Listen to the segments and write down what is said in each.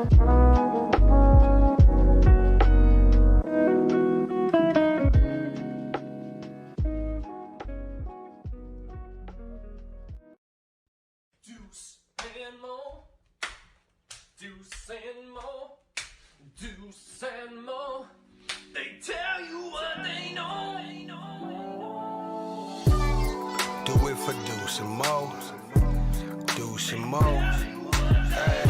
Deuce and Mo, Deuce and Mo, Deuce and Mo. They tell you what they know. Do it for Deuce and Mo, Deuce and Mo. Hey.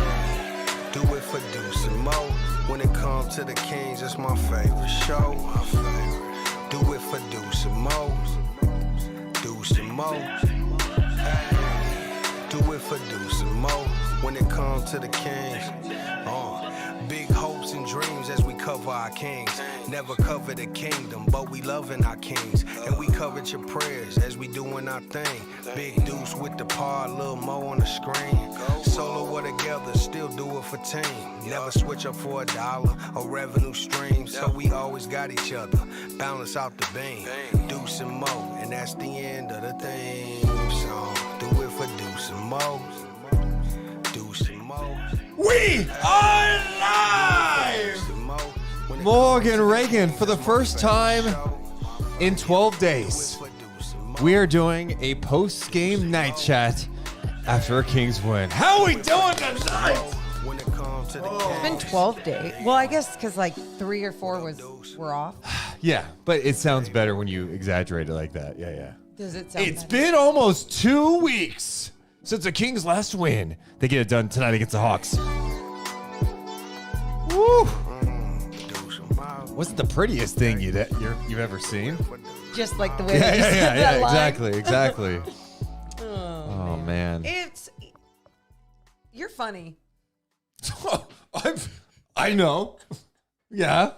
Do it for Deuce and Mo. When it comes to the Kings, it's my favorite show. Do it for Deuce and Mo, Deuce and Mo. Hey. Do it for Deuce and Mo. When it comes to the Kings, big hopes and dreams as we cover our kings. Never cover the kingdom, but we loving our kings. And we covered your prayers as we doing our thing. Big Deuce with the par, Lil Mo on the screen. Solo or together, still do it for team. Never switch up for $1 or revenue stream. So we always got each other, balance out the beam. Deuce and Mo, and that's the end of the theme song. Do it for Deuce and Mo, Deuce and Mo. We are live! Morgan Reagan, for the first time in 12 days, we are doing a post-game night chat after a Kings win. How are we doing tonight? It's been 12 days. Well, I guess because like 3 or 4 were off. Yeah, but it sounds better when you exaggerate it like that. Yeah. Does it sound It's better? been almost 2 weeks since the Kings' last win. They get it done tonight against the Hawks. Woo! What's the prettiest thing you've ever seen? Just like the way that you said that line. Exactly. Oh, man. You're funny. I know. Yeah.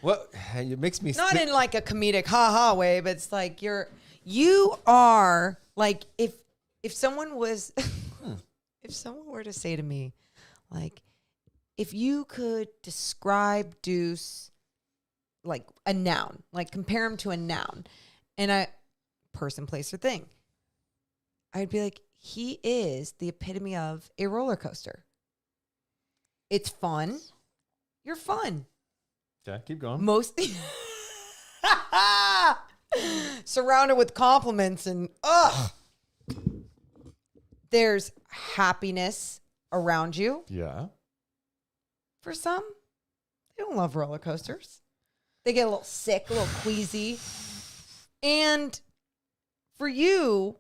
What? It makes me Not in like a comedic ha-ha way, but it's like you are like if someone was if someone were to say to me, like, if you could describe Deuce like a noun, like compare him to a noun, and a person, place, or thing, I'd be like, he is the epitome of a roller coaster. It's fun. You're fun. Okay, keep going. Mostly surrounded with compliments and there's happiness around you. Yeah. For some, they don't love roller coasters. They get a little sick, a little queasy. And for you,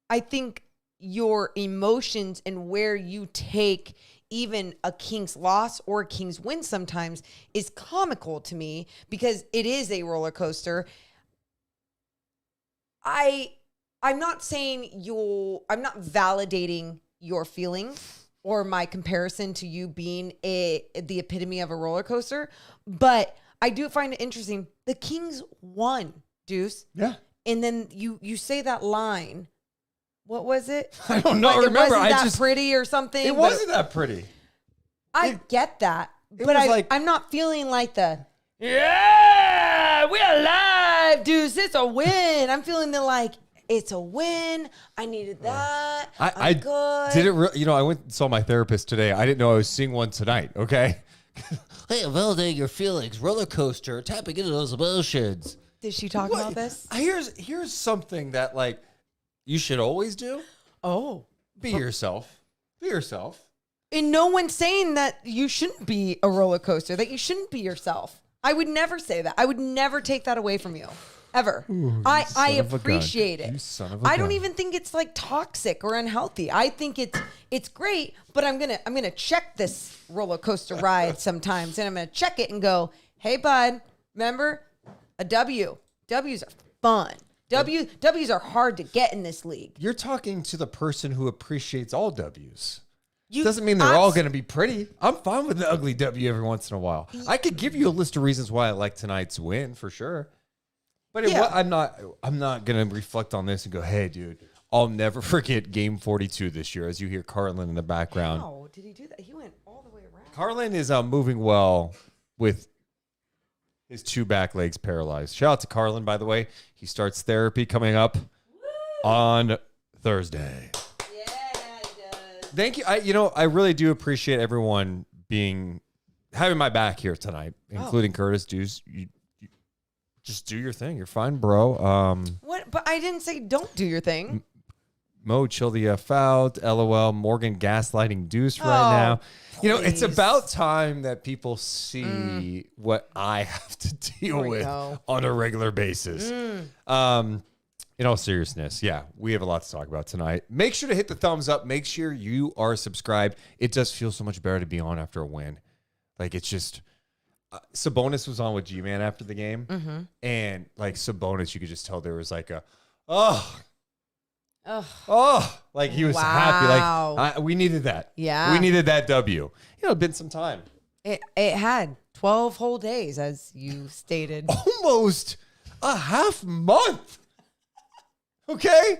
I think your emotions and where you take even a Kings loss or a Kings win sometimes is comical to me because it is a roller coaster. I'm not saying I'm not validating your feelings or my comparison to you being the epitome of a roller coaster, but I do find it interesting. The Kings won, Deuce. Yeah. And then you say that line. What was it? I don't know. Like, Remember, it wasn't that pretty or something. It wasn't that pretty. I get that, but I'm not feeling like yeah, we're alive, Deuce. It's a win. I'm feeling it's a win. I needed that. I'm good. I went and saw my therapist today. I didn't know I was seeing one tonight. Okay. Hey, validate your feelings. Roller coaster. Tapping into those emotions. Did she talk about this? Here's something that you should always do. Oh, be yourself. Be yourself. And no one's saying that you shouldn't be a roller coaster. That you shouldn't be yourself. I would never say that. I would never take that away from you. Ever. I appreciate it. You son of a I don't gun. even think it's toxic or unhealthy. I think it's great, but I'm gonna check this roller coaster ride sometimes, and I'm gonna check it and go, hey bud, remember a W. W's are fun. W's are hard to get in this league. You're talking to the person who appreciates all W's. Doesn't mean they're all going to be pretty. I'm fine with the ugly W every once in a while. I could give you a list of reasons why I like tonight's win for sure. But I'm not going to reflect on this and go, hey, dude, I'll never forget game 42 this year as you hear Carlin in the background. How did he do that? He went all the way around. Carlin is moving well with his 2 back legs paralyzed. Shout out to Carlin, by the way. He starts therapy coming up on Thursday. Yeah, he does. Thank you. I really do appreciate everyone having my back here tonight, including Curtis. Deuce, you just do your thing. You're fine, bro. What? But I didn't say don't do your thing. Mo, chill the F out. LOL. Morgan gaslighting Deuce right now. You know, it's about time that people see what I have to deal with on a regular basis. In all seriousness, yeah, we have a lot to talk about tonight. Make sure to hit the thumbs up. Make sure you are subscribed. It does feel so much better to be on after a win. Like, it's just... Sabonis was on with G-Man after the game. And, like, Sabonis, you could just tell there was like a... like he was happy. Like we needed that. Yeah. We needed that W. You know, it'd been some time. It had 12 whole days, as you stated. Almost a half month. Okay?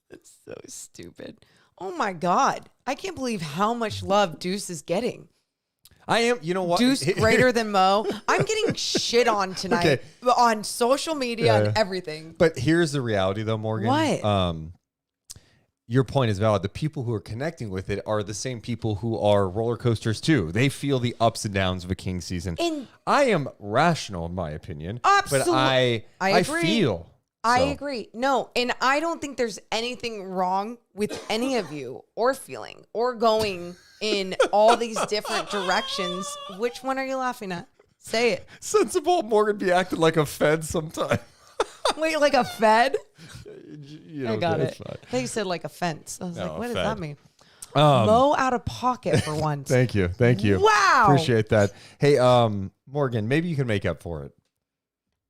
That's so stupid. Oh my God. I can't believe how much love Deuce is getting. I am, you know what? Deuce greater than Mo. I'm getting shit on tonight on social media and everything. But here's the reality, though, Morgan. What? Your point is valid. The people who are connecting with it are the same people who are roller coasters, too. They feel the ups and downs of a King season. And I am rational, in my opinion. Absolutely. But I feel. I agree. No, and I don't think there's anything wrong with any of you or feeling or going in all these different directions. Which one are you laughing at? Say it. Sensible Morgan be acting like a Fed sometime. Wait, like a Fed? You know, I got it. Fine. They said like a fence. I was like, what does that mean? Mo out of pocket for once. Thank you. Wow. Appreciate that. Hey, Morgan, maybe you can make up for it.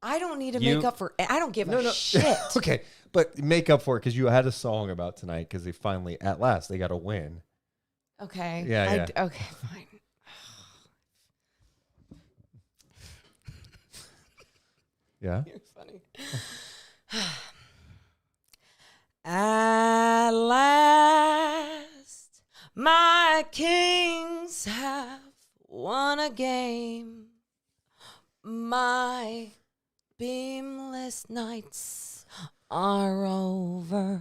I don't need to make up for it. I don't give a shit. Okay, but make up for it because you had a song about tonight because they finally, at last, they got a win. Okay. Yeah. Okay, fine. Yeah? You're funny. At last, my Kings have won a game. My beamless nights are over,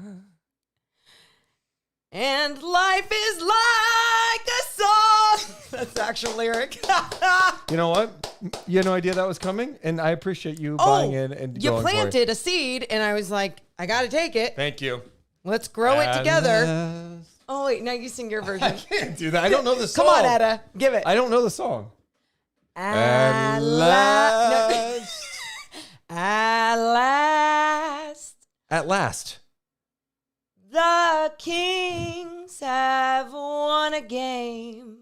and life is like a song. That's the actual lyric. You know what? You had no idea that was coming, and I appreciate you buying in and you going planted a seed, and I was like, I got to take it. Thank you. Let's grow it together. Oh, wait, now you sing your version. I can't do that. I don't know the song. Come on, Etta. Give it. I don't know the song. At last. At last. At last. The Kings have won a game.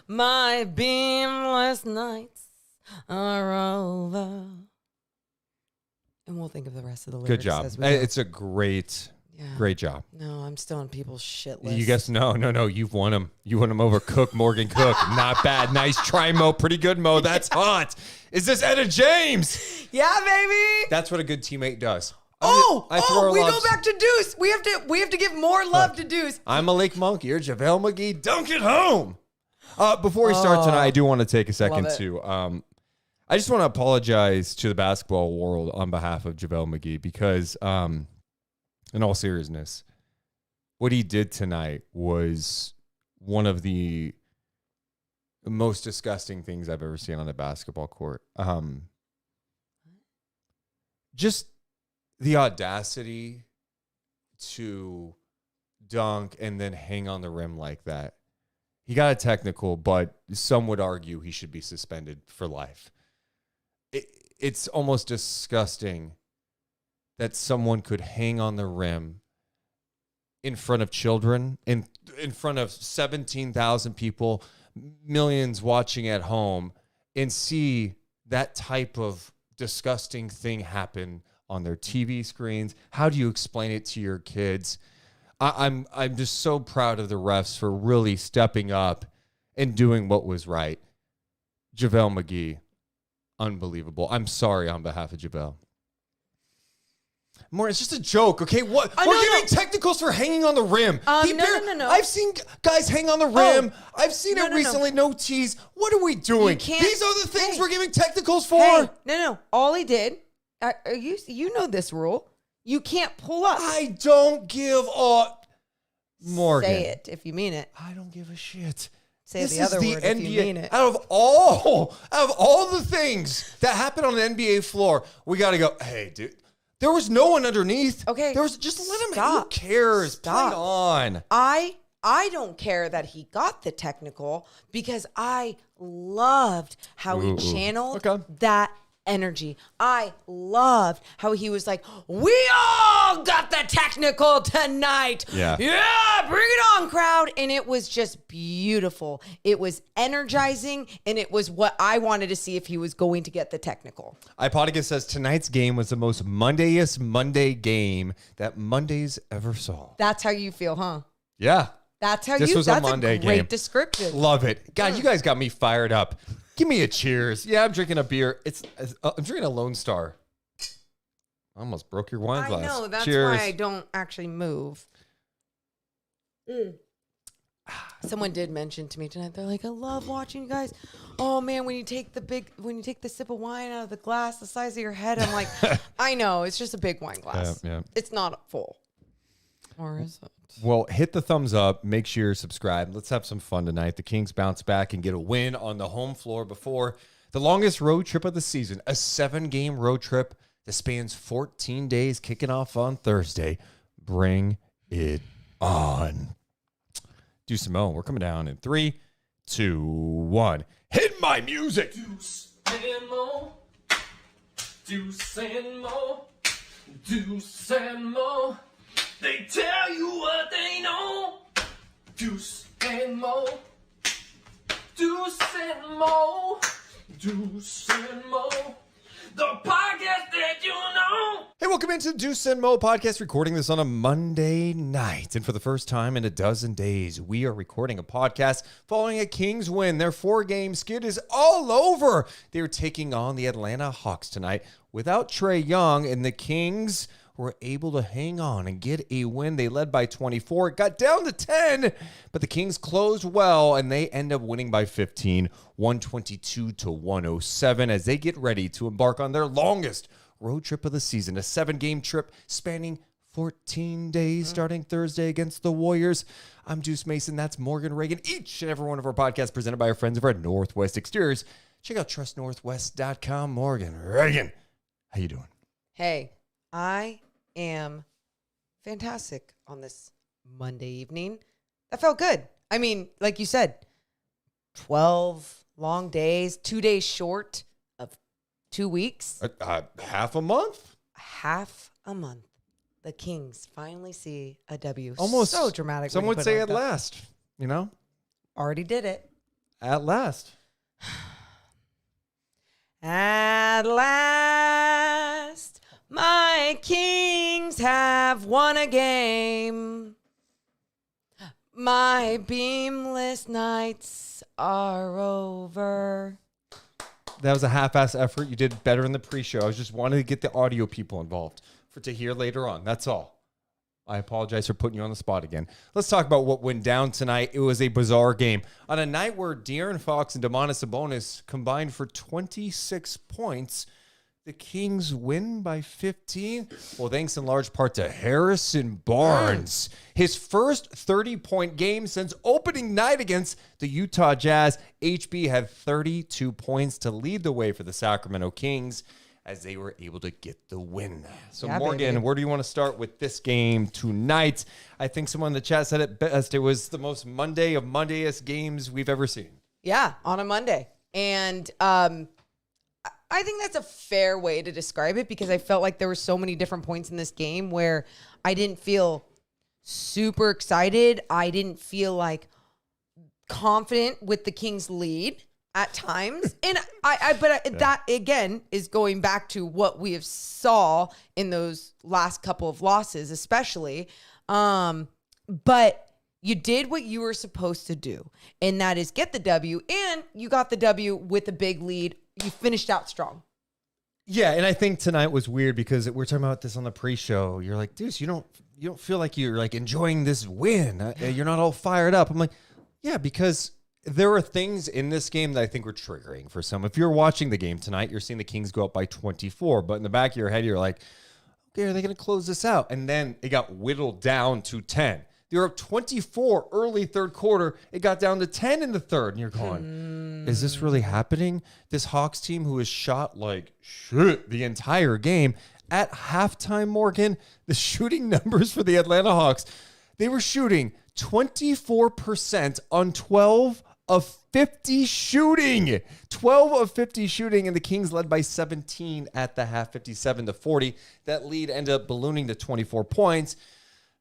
My beamless nights are over. And we'll think of the rest of the lyrics. Good job. As we go. It's a great job. No, I'm still on people's shit list. You guess no. You've won him. You won him over Cook, Morgan Cook. Not bad. Nice try, Mo. Pretty good, Mo. That's hot. Is this Etta James? Yeah, baby. That's what a good teammate does. We go back to Deuce. We have to give more love to Deuce. I'm Malik Monk. You're JaVale McGee. Dunk it home. Before we start tonight, I do want to take a second to I just want to apologize to the basketball world on behalf of JaVale McGee because, in all seriousness, what he did tonight was one of the most disgusting things I've ever seen on a basketball court. Just the audacity to dunk and then hang on the rim like that. He got a technical, but some would argue he should be suspended for life. It's almost disgusting that someone could hang on the rim in front of children, in front of 17,000 people, millions watching at home, and see that type of disgusting thing happen on their TV screens. How do you explain it to your kids? I'm just so proud of the refs for really stepping up and doing what was right. JaVale McGee, unbelievable. I'm sorry on behalf of JaVale. More, it's just a joke, okay? What? We're giving technicals for hanging on the rim. No. I've seen guys hang on the rim. I've seen it recently. No tees. What are we doing? These are the things we're giving technicals for. Hey, no. All he did, you know this rule. You can't pull up. I don't give a... Morgan. Say it if you mean it. I don't give a shit. Say the other word if you mean it. Out of all the things that happen on the NBA floor, we got to go, hey, dude, there was no one underneath. Okay. There was just let him. Stop. Who cares? Stop. Play on. I don't care that he got the technical because I loved how he channeled that energy. I loved how he was like, we all got the technical tonight. Yeah, bring it on, crowd. And it was just beautiful. It was energizing, and it was what I wanted to see if he was going to get the technical. Ipodigus says tonight's game was the most Mondayest Monday game that Mondays ever saw. That's how you feel, huh? Yeah. That's how this was that's a Monday great game. description. Love it. God, you guys got me fired up. Give me a cheers. Yeah, I'm drinking a beer. I'm drinking a Lone Star. I almost broke your wine glass. I know. That's cheers. why I don't actually move. Someone did mention to me tonight. They're like, I love watching you guys. Oh man, when you take the sip of wine out of the glass the size of your head, I'm like, I know, it's just a big wine glass. Yeah. It's not full. Or is it? Well, hit the thumbs up. Make sure you're subscribed. Let's have some fun tonight. The Kings bounce back and get a win on the home floor before the longest road trip of the season, a 7-game road trip that spans 14 days, kicking off on Thursday. Bring it on. Deuce and Mo, we're coming down in 3, 2, 1. Hit my music. Deuce and Mo. Deuce and Mo. Deuce and Mo. They tell you what they know. Deuce and Mo. Deuce and Mo. Deuce and Mo. The podcast that you know. Hey, welcome into Deuce and Mo podcast, recording this on a Monday night. And for the first time in a dozen days, we are recording a podcast following a Kings win. Their 4-game skid is all over. They're taking on the Atlanta Hawks tonight without Trae Young, and the Kings were able to hang on and get a win. They led by 24. It got down to 10, but the Kings closed well, and they end up winning by 15, 122-107, as they get ready to embark on their longest road trip of the season, a 7-game trip spanning 14 days starting Thursday against the Warriors. I'm Deuce Mason. That's Morgan Reagan. Each and every one of our podcasts presented by our friends over at Northwest Exteriors. Check out trustnorthwest.com. Morgan Reagan, how you doing? Hey, I am fantastic on this Monday evening. That felt good. I mean, like you said, 12 long days, 2 days short of 2 weeks. Half a month? Half a month. The Kings finally see a W. Almost so dramatic. Some would say at last, you know? Already did it. At last. At last. My Kings have won a game. My beamless nights are over. That was a half-ass effort. You did better in the pre-show. I was just wanting to get the audio people involved to hear later on. That's all. I apologize for putting you on the spot again. Let's talk about what went down tonight. It was a bizarre game. On a night where De'Aaron Fox and Domantas Sabonis combined for 26 points, the Kings win by 15. Well, thanks in large part to Harrison Barnes. His first 30-point game since opening night against the Utah Jazz. HB had 32 points to lead the way for the Sacramento Kings as they were able to get the win. So, yeah, Morgan, baby, where do you want to start with this game tonight? I think someone in the chat said it best. It was the most Monday of Mondayest games we've ever seen. Yeah, on a Monday. And I think that's a fair way to describe it because I felt like there were so many different points in this game where I didn't feel super excited. I didn't feel like confident with the Kings' lead at times. And that again is going back to what we have saw in those last couple of losses, especially. But you did what you were supposed to do, and that is get the W, and you got the W with a big lead. You finished out strong. Yeah, and I think tonight was weird because we're talking about this on the pre-show. You're like, Deuce, you don't feel like you're like enjoying this win. You're not all fired up. I'm like, yeah, because there are things in this game that I think were triggering for some. If you're watching the game tonight, you're seeing the Kings go up by 24, but in the back of your head, you're like, okay, are they going to close this out? And then it got whittled down to 10. They were up 24 early third quarter. It got down to 10 in the third. And you're going, is this really happening? This Hawks team who has shot like shit the entire game. At halftime, Morgan, the shooting numbers for the Atlanta Hawks, they were shooting 24% on 12 of 50 shooting. 12 of 50 shooting, and the Kings led by 17 at the half, 57-40. That lead ended up ballooning to 24 points.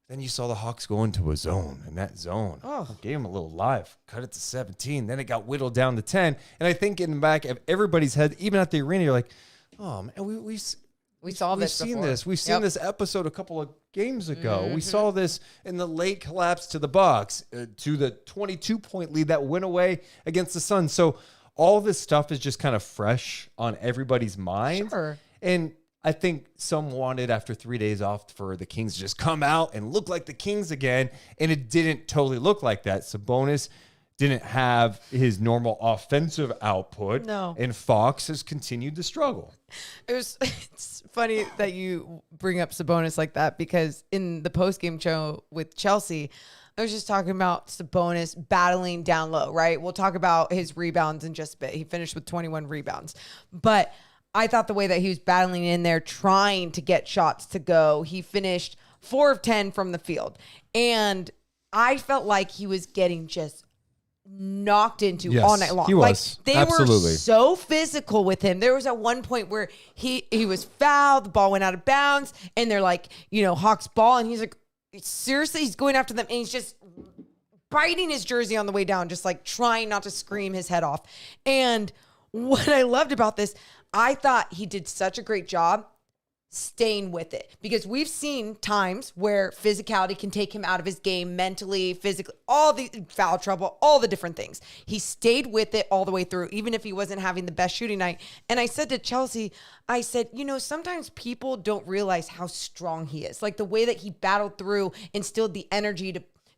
Then you saw the Hawks go into a zone, and that zone gave them a little life. Cut it to 17. Then it got whittled down to 10. And I think in the back of everybody's head, even at the arena, you're like, oh, man, we've seen this. We've seen this episode a couple of games ago. We saw this in the late collapse to the Bucks, to the 22-point lead that went away against the Suns. So all this stuff is just kind of fresh on everybody's mind. Sure. And I think some wanted, after 3 days off, for the Kings to just come out and look like the Kings again. And it didn't totally look like that. Sabonis didn't have his normal offensive output. No. And Fox has continued to struggle. It's funny that you bring up Sabonis like that, because in the postgame show with Chelsea, I was just talking about Sabonis battling down low, right? We'll talk about his rebounds in just a bit. He finished with 21 rebounds. But I thought the way that he was battling in there, trying to get shots to go, he finished 4 of 10 from the field. And I felt like he was getting just knocked into all night long. He was. Like, they Absolutely. were so physical with him. There was at one point where he was fouled, the ball went out of bounds, and they're like, Hawks ball, and he's like, seriously, he's going after them, and he's just biting his jersey on the way down, just like trying not to scream his head off. And what I loved about this, I thought he did such a great job staying with it, because we've seen times where physicality can take him out of his game, mentally, physically, all the foul trouble, all the different things. He stayed with it all the way through, even if he wasn't having the best shooting night. And I said to Chelsea, I said, sometimes people don't realize how strong he is. Like the way that he battled through, instilled the energy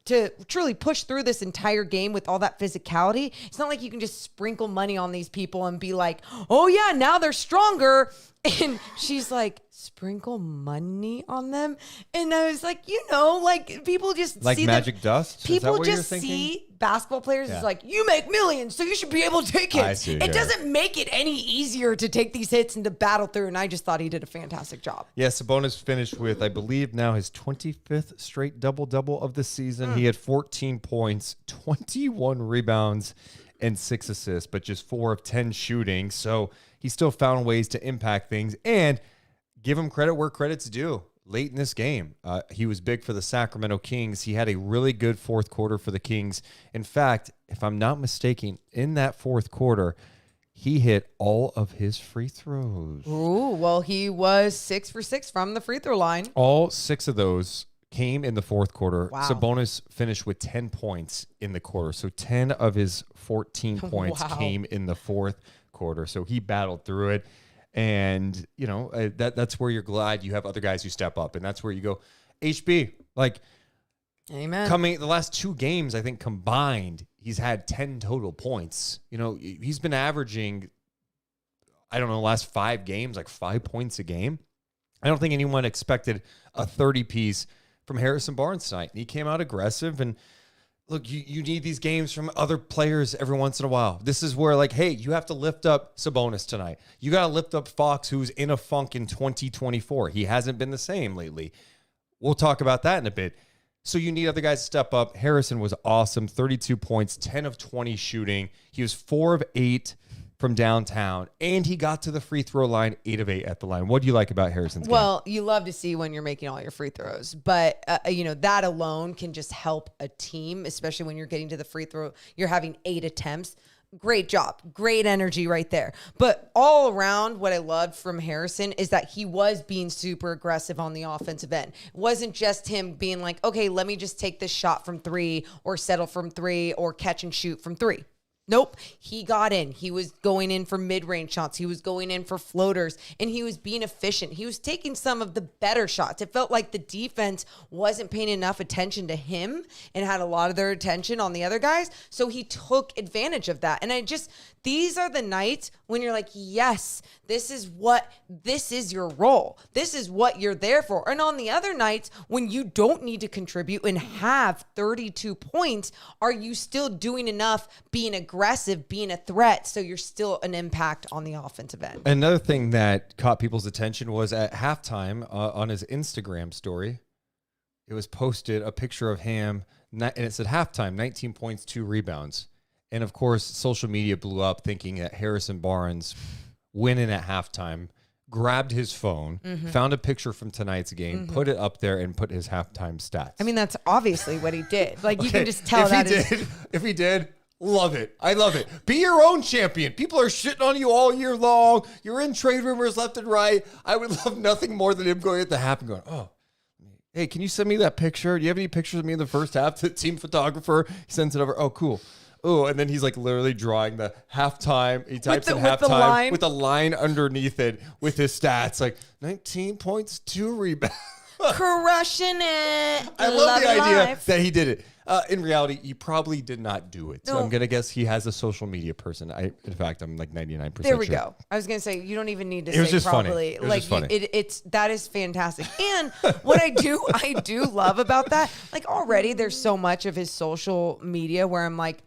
to truly push through this entire game with all that physicality. It's not like you can just sprinkle money on these people and be like, oh yeah, now they're stronger. And she's like, sprinkle money on them? And I was like, like people just like see magic dust? People just see basketball players as like, you make millions, so you should be able to take hits. It doesn't make it any easier to take these hits and to battle through. And I just thought he did a fantastic job. Yeah, Sabonis finished with, I believe, now his 25th straight double-double of the season. He had 14 points, 21 rebounds, and 6 assists, but just 4 of 10 shooting. So he still found ways to impact things, and give him credit where credit's due. Late in this game, he was big for the Sacramento Kings. He had a really good fourth quarter for the Kings. In fact, if I'm not mistaken, in that fourth quarter, he hit all of his free throws. Ooh, well, he was 6 for 6 from the free throw line. All 6 of those came in the fourth quarter. Wow. Sabonis finished with 10 points in the quarter. So 10 of his 14 points came in the fourth quarter. So he battled through it. And, that's where you're glad you have other guys who step up. And that's where you go, HB, like, amen. The last 2 games, I think combined, he's had 10 total points. He's been averaging, last 5 games, like 5 points a game. I don't think anyone expected a 30-piece from Harrison Barnes tonight. He came out aggressive, and look, you need these games from other players every once in a while. This is where, hey, you have to lift up Sabonis tonight. You got to lift up Fox, who's in a funk in 2024. He hasn't been the same lately. We'll talk about that in a bit. So you need other guys to step up. Harrison was awesome. 32 points, 10 of 20 shooting. He was 4 of 8 from downtown, and he got to the free throw line 8 of 8 at the line. What do you like about Harrison's game? Well, you love to see when you're making all your free throws, but that alone can just help a team, especially when you're getting to the free throw. You're having 8 attempts. Great job. Great energy right there. But all around, what I loved from Harrison is that he was being super aggressive on the offensive end. It wasn't just him being like, okay, let me just take this shot from 3 or settle from 3 or catch and shoot from 3. Nope. He got in. He was going in for mid-range shots. He was going in for floaters, and he was being efficient. He was taking some of the better shots. It felt like the defense wasn't paying enough attention to him and had a lot of their attention on the other guys. So he took advantage of that. And these are the nights when you're like, yes, this is your role. This is what you're there for. And on the other nights when you don't need to contribute and have 32 points, are you still doing enough, being aggressive, being a threat, so you're still an impact on the offensive end? Another thing that caught people's attention was at halftime on his Instagram story, it was posted a picture of him, and it said halftime, 19 points, 2 rebounds. And, of course, social media blew up thinking that Harrison Barnes winning at halftime, grabbed his phone, found a picture from tonight's game, put it up there, and put his halftime stats. I mean, that's obviously what he did. Like, you can just tell If he did, love it. I love it. Be your own champion. People are shitting on you all year long. You're in trade rumors left and right. I would love nothing more than him going at the half and going, oh, hey, can you send me that picture? Do you have any pictures of me in the first half? The team photographer, he sends it over. Oh, cool. Oh, and then he's like literally drawing the halftime. He types in halftime with a line underneath it with his stats, like 19 points, 2 rebounds. Crushing it. I love the idea that he did it. In reality, he probably did not do it. So I'm going to guess he has a social media person. In fact, I'm like 99% There we sure. go. I was going to say, you don't even need to It was say just probably. funny. It was just funny. That is fantastic. And what I do love about that, like already there's so much of his social media where I'm like,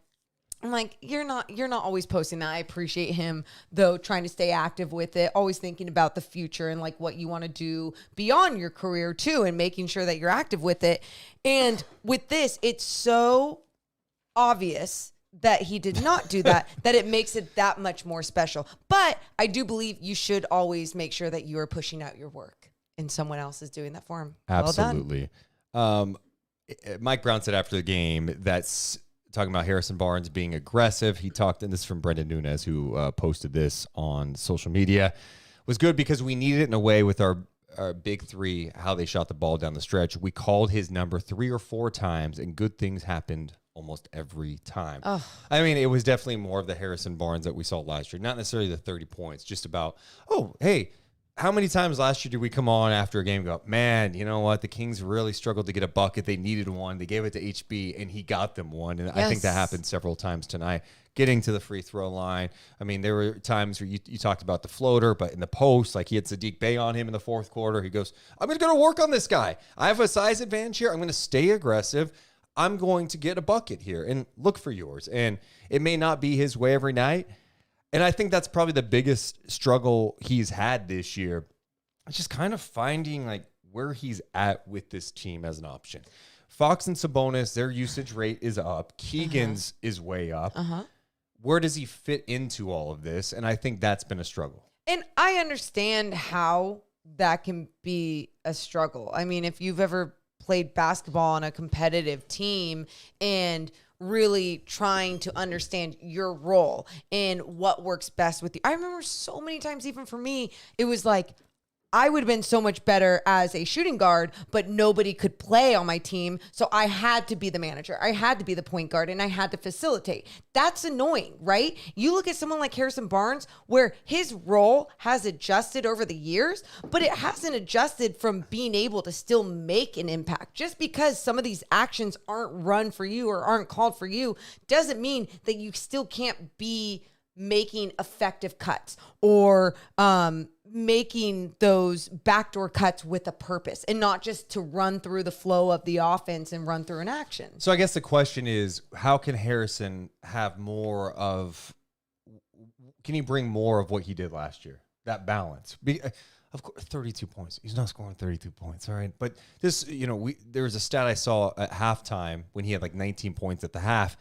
you're not always posting that. I appreciate him though, trying to stay active with it, always thinking about the future and like what you want to do beyond your career too, and making sure that you're active with it. And with this, it's so obvious that he did not do that, that it makes it that much more special. But I do believe you should always make sure that you are pushing out your work and someone else is doing that for him. Absolutely. Well done. Mike Brown said after the game that's talking about Harrison Barnes being aggressive. He talked, and this is from Brendan Nunes, who posted this on social media, was good because we needed it in a way with our big three, how they shot the ball down the stretch. We called his number 3 or 4 times, and good things happened almost every time. I mean, it was definitely more of the Harrison Barnes that we saw last year, not necessarily the 30 points, just about, oh, hey, how many times last year did we come on after a game and go, man, you know what? The Kings really struggled to get a bucket. They needed one. They gave it to HB, and he got them one. And I think that happened several times tonight, getting to the free throw line. I mean, there were times where you talked about the floater, but in the post, like he had Sadiq Bey on him in the fourth quarter. He goes, I'm going to work on this guy. I have a size advantage here. I'm going to stay aggressive. I'm going to get a bucket here and look for yours. And it may not be his way every night. And I think that's probably the biggest struggle he's had this year. It's just kind of finding like where he's at with this team as an option. Fox and Sabonis, their usage rate is up. Keegan's is way up. Where does he fit into all of this? And I think that's been a struggle. And I understand how that can be a struggle. I mean, if you've ever played basketball on a competitive team and really trying to understand your role and what works best with you. I remember so many times, even for me, it was like, I would have been so much better as a shooting guard, but nobody could play on my team. So I had to be the manager. I had to be the point guard, and I had to facilitate. That's annoying, right? You look at someone like Harrison Barnes, where his role has adjusted over the years, but it hasn't adjusted from being able to still make an impact. Just because some of these actions aren't run for you or aren't called for you doesn't mean that you still can't be making effective cuts or making those backdoor cuts with a purpose and not just to run through the flow of the offense and run through an action. So I guess the question is, how can Harrison have more of, can he bring more of what he did last year? That balance. Of course, 32 points. He's not scoring 32 points, all right? But this, there was a stat I saw at halftime when he had like 19 points at the half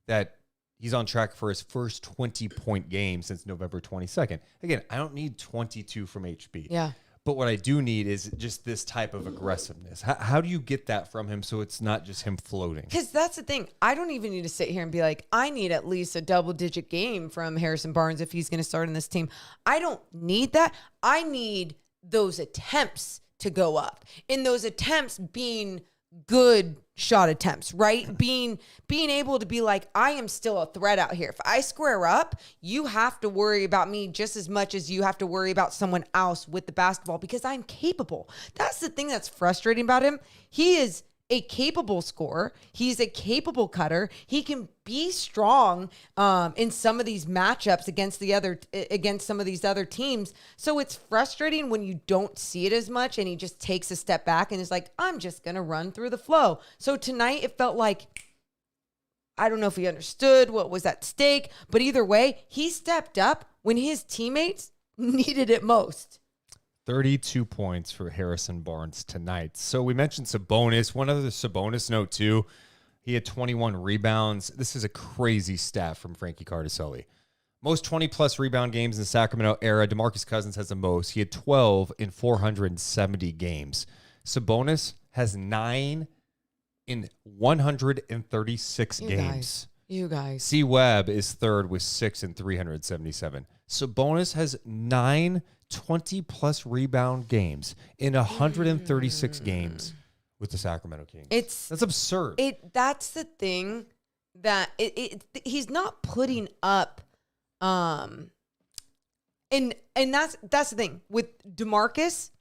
that he's on track for his first 20-point game since November 22nd. Again, I don't need 22 from HB. Yeah. But what I do need is just this type of aggressiveness. How do you get that from him so it's not just him floating? Because that's the thing. I don't even need to sit here and be like, I need at least a double-digit game from Harrison Barnes if he's going to start in this team. I don't need that. I need those attempts to go up. And those attempts being good shot attempts, right? Being able to be like, I am still a threat out here. If I square up, you have to worry about me just as much as you have to worry about someone else with the basketball because I'm capable. That's the thing that's frustrating about him. He is a capable scorer. He's a capable cutter. He can be strong in some of these matchups against some of these other teams. So it's frustrating when you don't see it as much and he just takes a step back and is like, I'm just going to run through the flow. So tonight it felt like, I don't know if he understood what was at stake, but either way, he stepped up when his teammates needed it most. 32 points for Harrison Barnes tonight. So we mentioned Sabonis. One other Sabonis note, too. He had 21 rebounds. This is a crazy stat from Frankie Cardicelli. Most 20-plus rebound games in the Sacramento era. DeMarcus Cousins has the most. He had 12 in 470 games. Sabonis has 9 in 136 games. You guys. C. Webb is third with 6 in 377. Sabonis has 9 20-plus rebound games in 136 games with the Sacramento Kings. That's absurd. That's the thing that he's not putting up, and that's the thing with DeMarcus.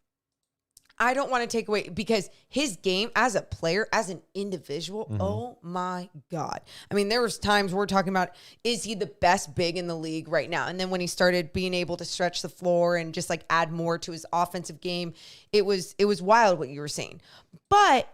I don't want to take away because his game as a player, as an individual, oh my God. I mean, there was times we're talking about, is he the best big in the league right now? And then when he started being able to stretch the floor and just like add more to his offensive game, it was wild what you were saying. But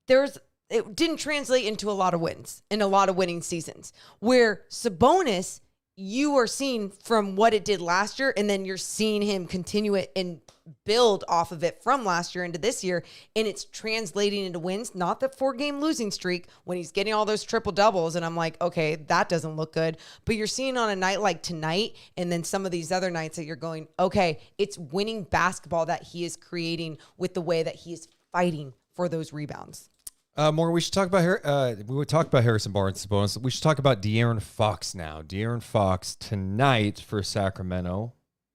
it didn't translate into a lot of wins and a lot of winning seasons where Sabonis, you are seeing from what it did last year, and then you're seeing him continue it and build off of it from last year into this year, and it's translating into wins, not the 4-game losing streak when he's getting all those triple doubles, and I'm like, okay, that doesn't look good, but you're seeing on a night like tonight, and then some of these other nights that you're going, okay, it's winning basketball that he is creating with the way that he is fighting for those rebounds. More. We should talk about we would talk about Harrison Barnes. We should talk about De'Aaron Fox now. De'Aaron Fox tonight for Sacramento,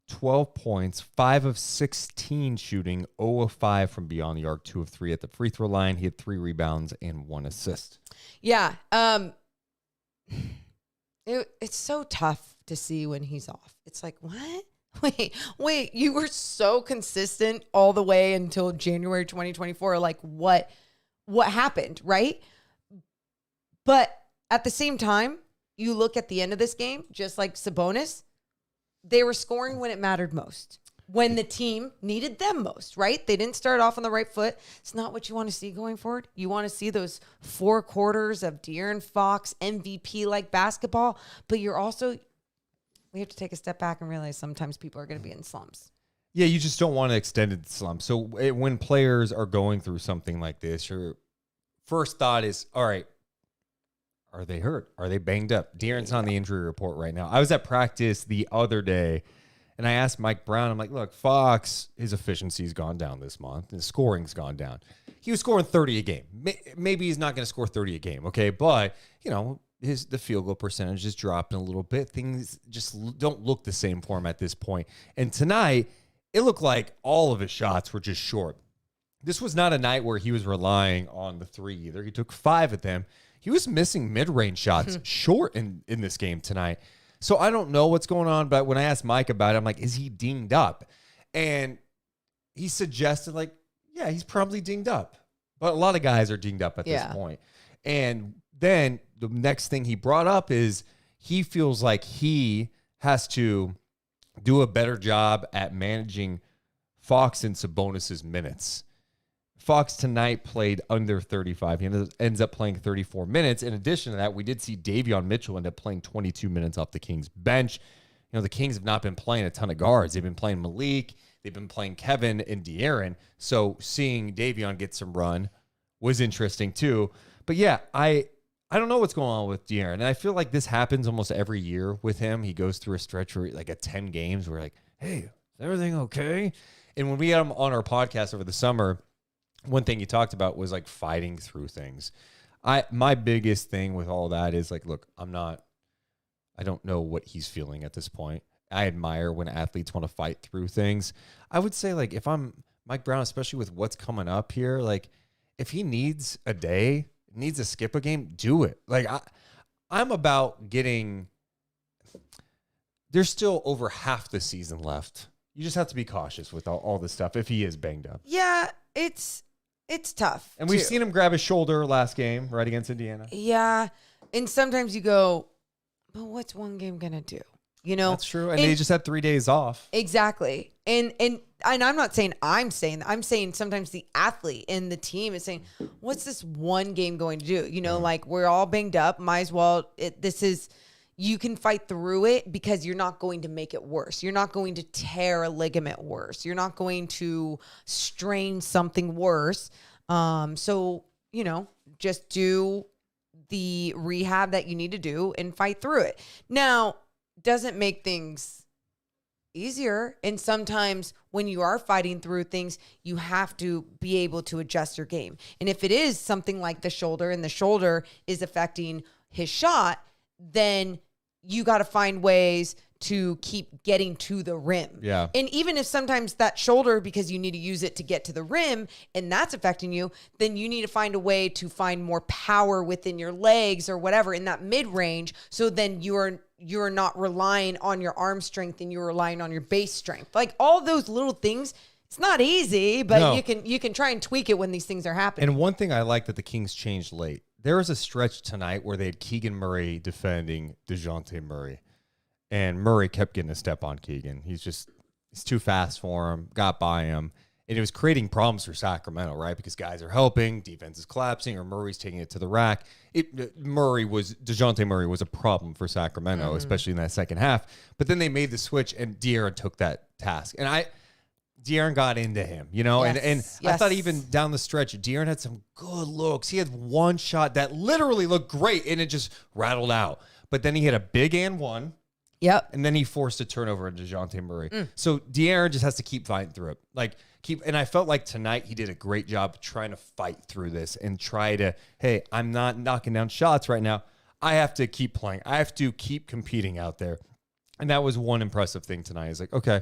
12 points, 5 of 16 shooting, 0 of 5 from beyond the arc, 2 of 3 at the free throw line. He had 3 rebounds and 1 assist. Yeah, it's so tough to see when he's off. It's like, what? Wait, you were so consistent all the way until January 2024. Like, what happened, right? But at the same time, you look at the end of this game, just like Sabonis, they were scoring when it mattered most, when the team needed them most, right? They didn't start off on the right foot. It's not what you want to see going forward. You want to see those 4 quarters of De'Aaron Fox MVP-like basketball, but we have to take a step back and realize sometimes people are going to be in slumps. Yeah, you just don't want an extended slump. So when players are going through something like this, your first thought is, all right, are they hurt? Are they banged up? De'Aaron's on the injury report right now. I was at practice the other day, and I asked Mike Brown, I'm like, look, Fox, his efficiency's gone down this month. His scoring's gone down. He was scoring 30 a game. Maybe he's not going to score 30 a game, okay? But, the field goal percentage is dropping a little bit. Things just don't look the same for him at this point. And tonight, it looked like all of his shots were just short. This was not a night where he was relying on the 3 either. He took 5 of them. He was missing mid-range shots short in this game tonight. So I don't know what's going on, but when I asked Mike about it, I'm like, is he dinged up? And he suggested, like, yeah, he's probably dinged up. But a lot of guys are dinged up at this point. And then the next thing he brought up is he feels like he has to do a better job at managing Fox and Sabonis' minutes. Fox tonight played under 35. He ends up playing 34 minutes. In addition to that, we did see Davion Mitchell end up playing 22 minutes off the Kings bench. The Kings have not been playing a ton of guards. They've been playing Malik. They've been playing Kevin and De'Aaron. So seeing Davion get some run was interesting too. But yeah, I don't know what's going on with De'Aaron. And I feel like this happens almost every year with him. He goes through a stretch where like at 10 games, we're like, hey, is everything okay? And when we had him on our podcast over the summer, one thing he talked about was like fighting through things. My biggest thing with all that is like, look, I don't know what he's feeling at this point. I admire when athletes want to fight through things. I would say like if I'm Mike Brown, especially with what's coming up here, like if he needs a day, needs to skip a game, do it. Like I'm about getting. There's still over half the season left. You just have to be cautious with all this stuff if he is banged up. Yeah, it's tough. And we've too. seen him grab his shoulder last game, right, against Indiana. Yeah, and sometimes you go, but what's one game gonna do? You know, That's true. And they just had 3 days off. Exactly. And I'm not saying I'm saying sometimes the athlete and the team is saying, what's this one game going to do? You know, like we're all banged up. Might as well. You can fight through it because you're not going to make it worse. You're not going to tear a ligament worse. You're not going to strain something worse. So, you know, just do the rehab that you need to do and fight through it. Now, doesn't make things easier. And sometimes when you are fighting through things, you have to be able to adjust your game. And if it is something like the shoulder and the shoulder is affecting his shot, then you got to find ways to keep getting to the rim. Yeah. And even if sometimes that shoulder, because you need to use it to get to the rim and that's affecting you, then you need to find a way to find more power within your legs or whatever in that mid range. So then you're not relying on your arm strength and you're relying on your base strength. Like all those little things, it's not easy, but No. you can try and tweak it when these things are happening. And one thing I like that the Kings changed late. There was a stretch tonight where they had Keegan Murray defending DeJounte Murray. And Murray kept getting a step on Keegan. He's too fast for him, got by him. And it was creating problems for Sacramento, right? Because guys are helping, defense is collapsing, or Murray's taking it to the rack. DeJounte Murray was a problem for Sacramento, especially in that second half. But then they made the switch, and De'Aaron took that task. And De'Aaron got into him, you know? Yes, And I thought even down the stretch, De'Aaron had some good looks. He had one shot that literally looked great, and it just rattled out. But then he had a big and one. Yep. And then he forced a turnover into DeJounte Murray. So De'Aaron just has to keep fighting through it. And I felt like tonight he did a great job trying to fight through this and try to, hey, I'm not knocking down shots right now. I have to keep playing. I have to keep competing out there. And that was one impressive thing tonight. It's like, okay,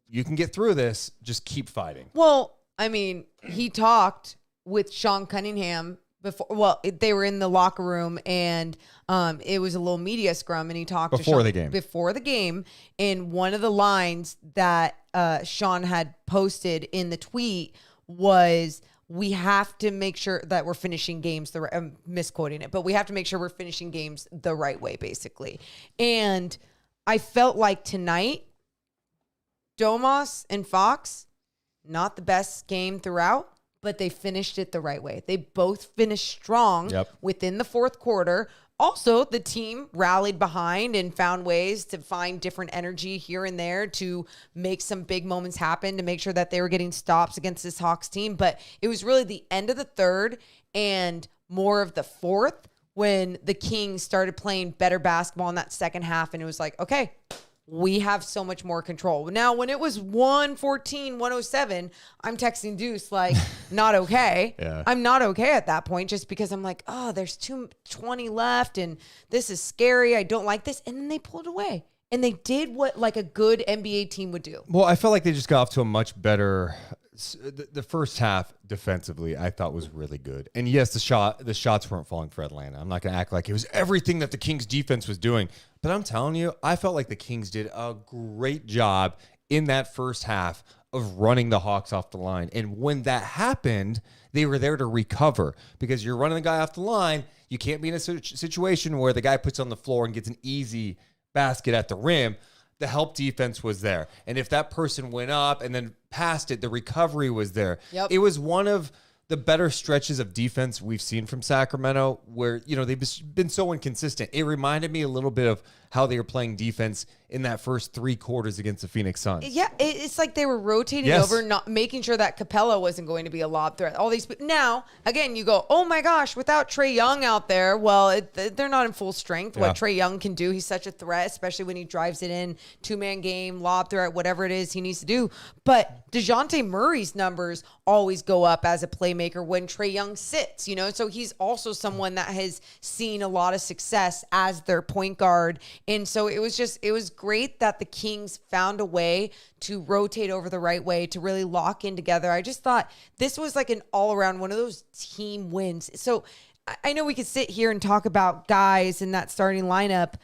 you can get through this. Just keep fighting. Well, I mean, he talked with Sean Cunningham before. Well, they were in the locker room and it was a little media scrum, and he talked Before to the game. Before the game, and one of the lines that Sean had posted in the tweet was, "We have to make sure that we're finishing games the right." I'm misquoting it, but we have to make sure we're finishing games the right way, basically. And I felt like tonight, Domas and Fox, not the best game throughout, but they finished it the right way. They both finished strong within the fourth quarter. Also, the team rallied behind and found ways to find different energy here and there to make some big moments happen, to make sure that they were getting stops against this Hawks team. But it was really the end of the third and more of the fourth when the Kings started playing better basketball in that second half. And it was like, okay, we have so much more control. Now, when it was 114, 107, I'm texting Deuce like, not okay. Yeah. I'm not okay at that point just because I'm like, oh, there's 2:20 left and this is scary. I don't like this. And then they pulled away. And they did what like a good NBA team would do. Well, I felt like they just got off to a much better. The first half defensively, I thought was really good. And yes, the shots weren't falling for Atlanta. I'm not going to act like it was everything that the Kings defense was doing. But I'm telling you, I felt like the Kings did a great job in that first half of running the Hawks off the line. And when that happened, they were there to recover, because you're running the guy off the line. You can't be in a situation where the guy puts on the floor and gets an easy basket at the rim. The help defense was there. And if that person went up and then passed it, the recovery was there. Yep. It was one of the better stretches of defense we've seen from Sacramento, where, you know, they've been so inconsistent. It reminded me a little bit of how they were playing defense in that first 3 quarters against the Phoenix Suns. Yeah, it's like they were rotating over, not making sure that Capella wasn't going to be a lob threat. All these now, again, you go, oh my gosh, without Trae Young out there, well, they're not in full strength. Yeah. What Trae Young can do, he's such a threat, especially when he drives it in, 2-man game, lob threat, whatever it is he needs to do. But DeJounte Murray's numbers always go up as a playmaker when Trae Young sits, you know? So he's also someone that has seen a lot of success as their point guard. And so it was great that the Kings found a way to rotate over the right way, to really lock in together. I just thought this was like an all-around one of those team wins. So I know we could sit here and talk about guys in that starting lineup,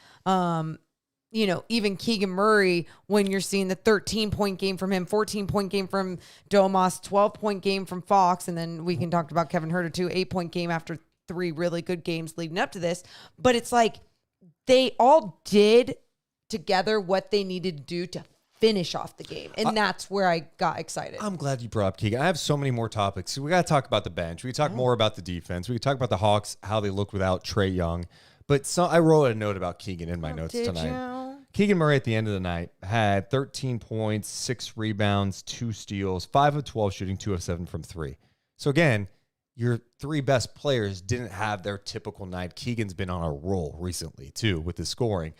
even Keegan Murray, when you're seeing the 13-point game from him, 14-point game from Domas, 12-point game from Fox, and then we can talk about Kevin Huerter too, 8-point game after 3 really good games leading up to this. But it's like they all did together what they needed to do to finish off the game. And that's where I got excited. I'm glad you brought up Keegan. I have so many more topics. We got to talk about the bench. We can talk more about the defense. We can talk about the Hawks, how they look without Trae Young. But I wrote a note about Keegan in my notes tonight. You? Keegan Murray at the end of the night had 13 points, 6 rebounds, 2 steals, 5 of 12 shooting, 2 of 7 from 3. So again, your 3 best players didn't have their typical night. Keegan's been on a roll recently too with his scoring.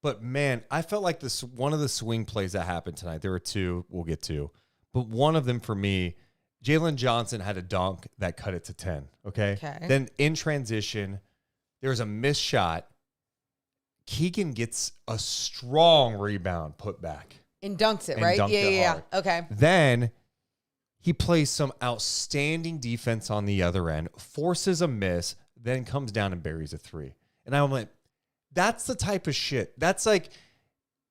But man, I felt like one of the swing plays that happened tonight, there were 2 we'll get to, but one of them for me, Jalen Johnson had a dunk that cut it to 10. Okay. Then in transition, there was a missed shot. Keegan gets a strong rebound put back. And dunks it, right? Yeah. Okay. Then he plays some outstanding defense on the other end, forces a miss, then comes down and buries a 3. And I'm like, that's the type of shit. That's like,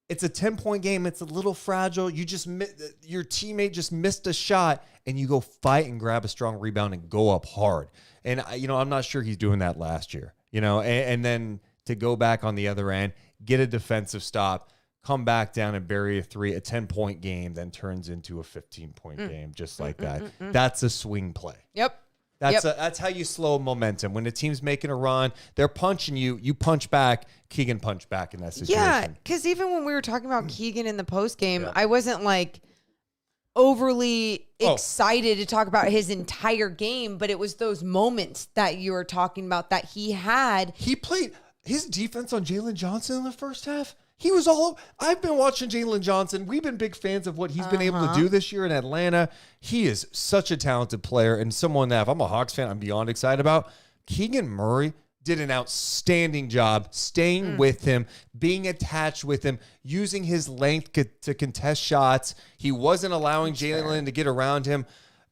it's a 10-point game. It's a little fragile. Your teammate just missed a shot, and you go fight and grab a strong rebound and go up hard. And, I'm not sure he's doing that last year, and then to go back on the other end, get a defensive stop, come back down and bury a 3, a 10-point game, then turns into a 15-point game just like that. That's a swing play. Yep. That's how you slow momentum. When the team's making a run, they're punching you, you punch back. Keegan punched back in that situation. Yeah, because even when we were talking about Keegan in the postgame, I wasn't like overly excited to talk about his entire game, but it was those moments that you were talking about that he had. He played his defense on Jalen Johnson in the first half. I've been watching Jalen Johnson. We've been big fans of what he's been able to do this year in Atlanta. He is such a talented player and someone that if I'm a Hawks fan, I'm beyond excited about. Keegan Murray did an outstanding job staying with him, being attached with him, using his length to contest shots. He wasn't allowing Jalen to get around him.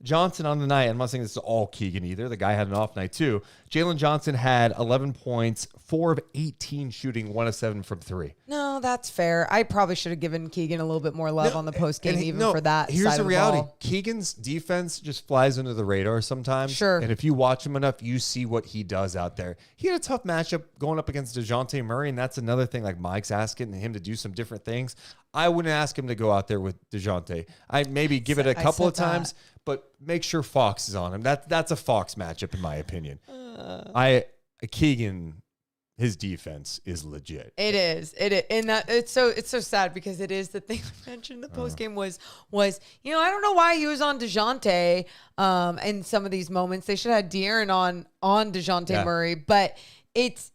Johnson on the night, I'm not saying this is all Keegan either. The guy had an off night too. Jalen Johnson had 11 points, 4 of 18 shooting, 1 of 7 from 3. No, that's fair. I probably should have given Keegan a little bit more love on the post game, for that. Here's side the of reality. ball. Keegan's defense just flies under the radar sometimes. Sure. And if you watch him enough, you see what he does out there. He had a tough matchup going up against DeJounte Murray, and that's another thing. Like Mike's asking him to do some different things. I wouldn't ask him to go out there with DeJounte. I'd maybe give it a couple of times, but make sure Fox is on him. That's a Fox matchup in my opinion. Keegan, his defense is legit. It is. And that it's so sad because it is the thing I mentioned in the post game was I don't know why he was on DeJounte in some of these moments. They should have had De'Aaron on DeJounte Murray, but it's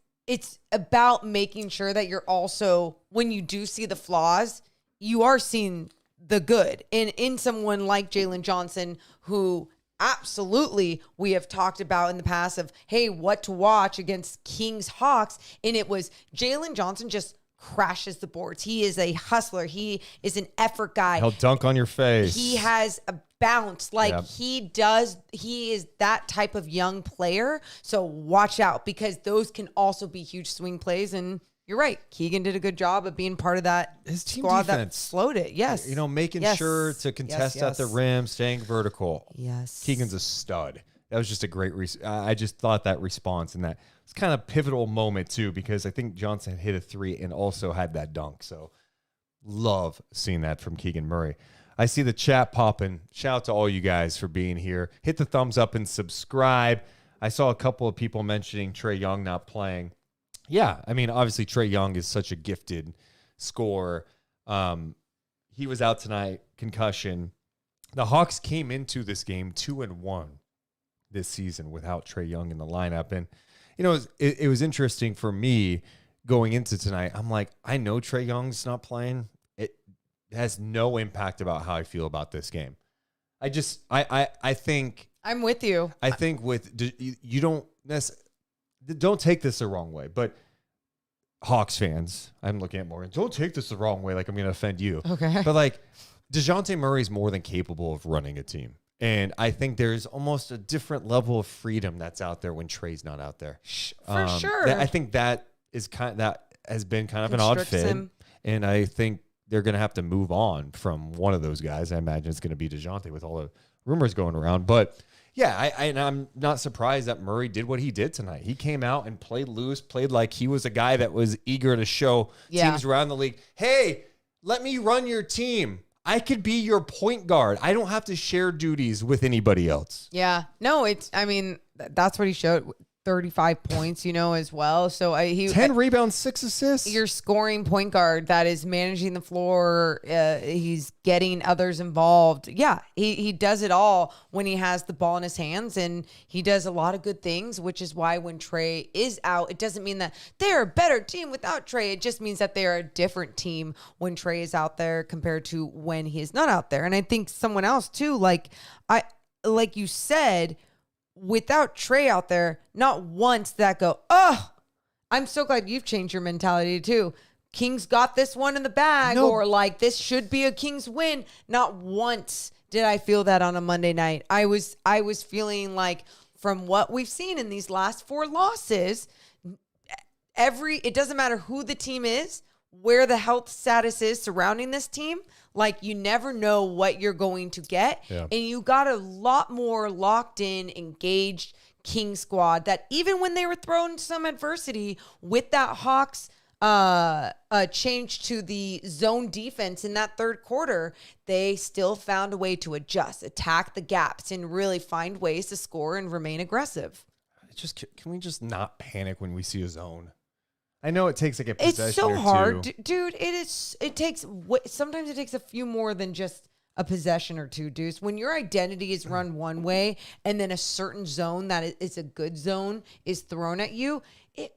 about making sure that you're also, when you do see the flaws, you are seeing the good in someone like Jalen Johnson, who absolutely we have talked about in the past of, hey, what to watch against Kings Hawks. And it was Jalen Johnson just crashes the boards. He is a hustler. He is an effort guy. He'll dunk on your face. He has a bounce. He is that type of young player. So watch out, because those can also be huge swing plays. And you're right. Keegan did a good job of being part of that his team squad defense that slowed it. Yes. Making sure to contest at the rim, staying vertical. Yes. Keegan's a stud. That was just a great I just thought that response and that it's kind of pivotal moment too, because I think Johnson hit a 3 and also had that dunk. So love seeing that from Keegan Murray. I see the chat popping. Shout out to all you guys for being here. Hit the thumbs up and subscribe. I saw a couple of people mentioning Trae Young not playing. Yeah, I mean, obviously Trae Young is such a gifted scorer. He was out tonight, concussion. The Hawks came into this game 2-1 this season without Trae Young in the lineup. And, it was interesting for me going into tonight. I'm like, I know Trae Young's not playing. It has no impact about how I feel about this game. I think... I'm with you. I think you don't take this the wrong way, but Hawks fans, I'm looking at Morgan. Don't take this the wrong way, like I'm going to offend you. Okay. But like DeJounte Murray's more than capable of running a team. And I think there's almost a different level of freedom that's out there when Trae's not out there. For sure. I think that has been kind of an odd fit. Him. And I think they're going to have to move on from one of those guys. I imagine it's going to be DeJounte with all the rumors going around. But yeah, I'm not surprised that Murray did what he did tonight. He came out and played loose, played like he was a guy that was eager to show teams around the league, hey, let me run your team. I could be your point guard. I don't have to share duties with anybody else. Yeah. No, that's what he showed. 35 points, as well. So 10 rebounds, 6 assists. Your scoring point guard that is managing the floor. He's getting others involved. Yeah, he does it all when he has the ball in his hands, and he does a lot of good things, which is why when Trae is out, it doesn't mean that they're a better team without Trae. It just means that they're a different team when Trae is out there compared to when he is not out there. And I think someone else too, like you said, without Trae out there, not once did that go, oh, I'm so glad you've changed your mentality too. Kings got this one in the bag, or like this should be a Kings win. Not once did I feel that on a Monday night. I was feeling like from what we've seen in these last 4 losses, it doesn't matter who the team is, where the health status is surrounding this team. Like, you never know what you're going to get. Yeah. And you got a lot more locked in, engaged King squad that even when they were thrown some adversity with that Hawks change to the zone defense in that third quarter, they still found a way to adjust, attack the gaps, and really find ways to score and remain aggressive. Can we just not panic when we see a zone? I know it takes like a possession. It's so or hard, two. Dude. Sometimes it takes a few more than just a possession or two, Deuce. When your identity is run one way and then a certain zone that is a good zone is thrown at you, it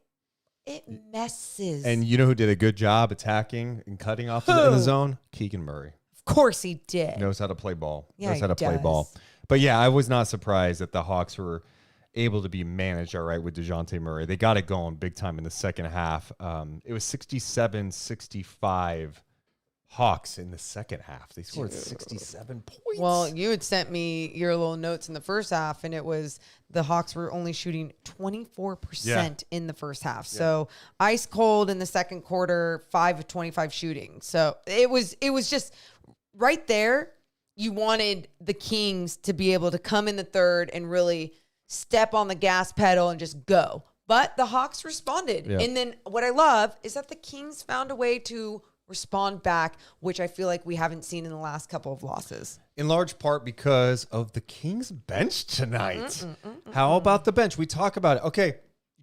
messes. And you know who did a good job attacking and cutting off in the zone? Keegan Murray. Of course he did. Knows how to play ball. Yeah, knows how to play ball. But yeah, I was not surprised that the Hawks were able to be managed all right with DeJounte Murray. They got it going big time in the second half. It was 67-65 Hawks in the second half. They scored 67 points. Well, you had sent me your little notes in the first half, and it was the Hawks were only shooting 24% in the first half. Yeah. So ice cold in the second quarter, 5 of 25 shooting. So it was just right there. You wanted the Kings to be able to come in the third and really step on the gas pedal and just go. But the Hawks responded. Yeah. And then what I love is that the Kings found a way to respond back, which I feel like we haven't seen in the last couple of losses. In large part because of the Kings bench tonight. How about the bench? We talk about it. Okay,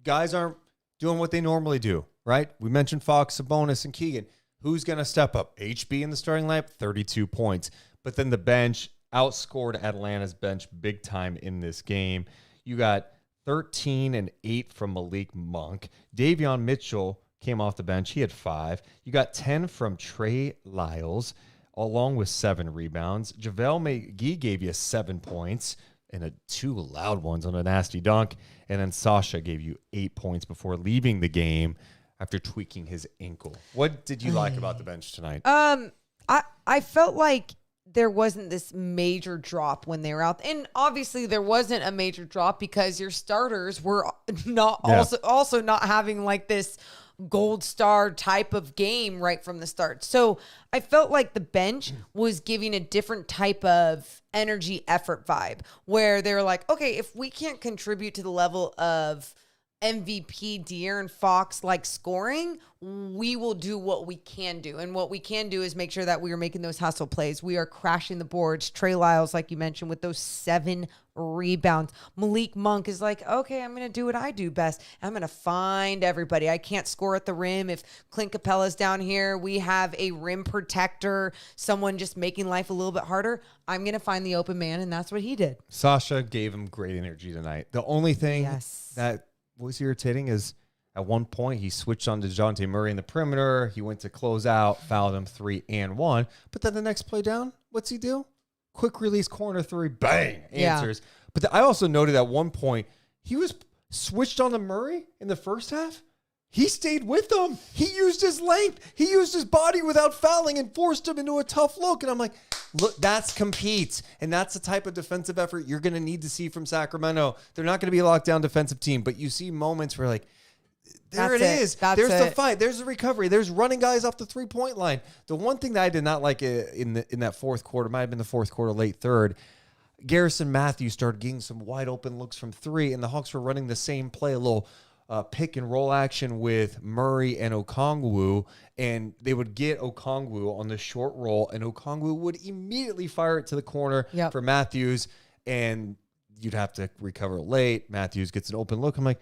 guys aren't doing what they normally do, right? We mentioned Fox, Sabonis, and Keegan. Who's going to step up? HB in the starting lineup, 32 points. But then the bench outscored Atlanta's bench big time in this game. You got 13 and 8 from Malik Monk. Davion Mitchell came off the bench. He had 5. You got 10 from Trey Lyles, along with 7 rebounds. JaVale McGee gave you 7 points and 2 loud ones on a nasty dunk. And then Sasha gave you 8 points before leaving the game after tweaking his ankle. What did you like about the bench tonight? I felt like there wasn't this major drop when they were out. And obviously there wasn't a major drop because your starters were not also not having like this gold star type of game right from the start. So I felt like the bench was giving a different type of energy effort vibe where they were like, okay, if we can't contribute to the level of MVP De'Aaron Fox like scoring, we will do what we can do. And what we can do is make sure that we are making those hustle plays. We are crashing the boards. Trey Lyles, like you mentioned, with those 7 rebounds. Malik Monk is like, okay, I'm going to do what I do best. I'm going to find everybody. I can't score at the rim. If Clint Capella's down here, we have a rim protector, someone just making life a little bit harder. I'm going to find the open man, and that's what he did. Sasha gave him great energy tonight. The only thing that was irritating is at one point he switched on to DeJounte Murray in the perimeter. He went to close out, fouled him 3 and 1. But then the next play down, what's he do? Quick release corner 3, bang, answers. Yeah. But I also noted at one point he was switched on to Murray in the first half. He stayed with them. He used his length. He used his body without fouling and forced him into a tough look. And I'm like, look, that's compete. And that's the type of defensive effort you're going to need to see from Sacramento. They're not going to be a lockdown defensive team, but you see moments where like, there it is. There's the fight. There's the recovery. There's running guys off the 3-point line. The one thing that I did not like in that fourth quarter, might have been the fourth quarter, late third, Garrison Mathews started getting some wide open looks from 3, and the Hawks were running the same play, a little pick and roll action with Murray and Okongwu, and they would get Okongwu on the short roll, and Okongwu would immediately fire it to the corner for Mathews, and you'd have to recover late. Mathews gets an open look. I'm like,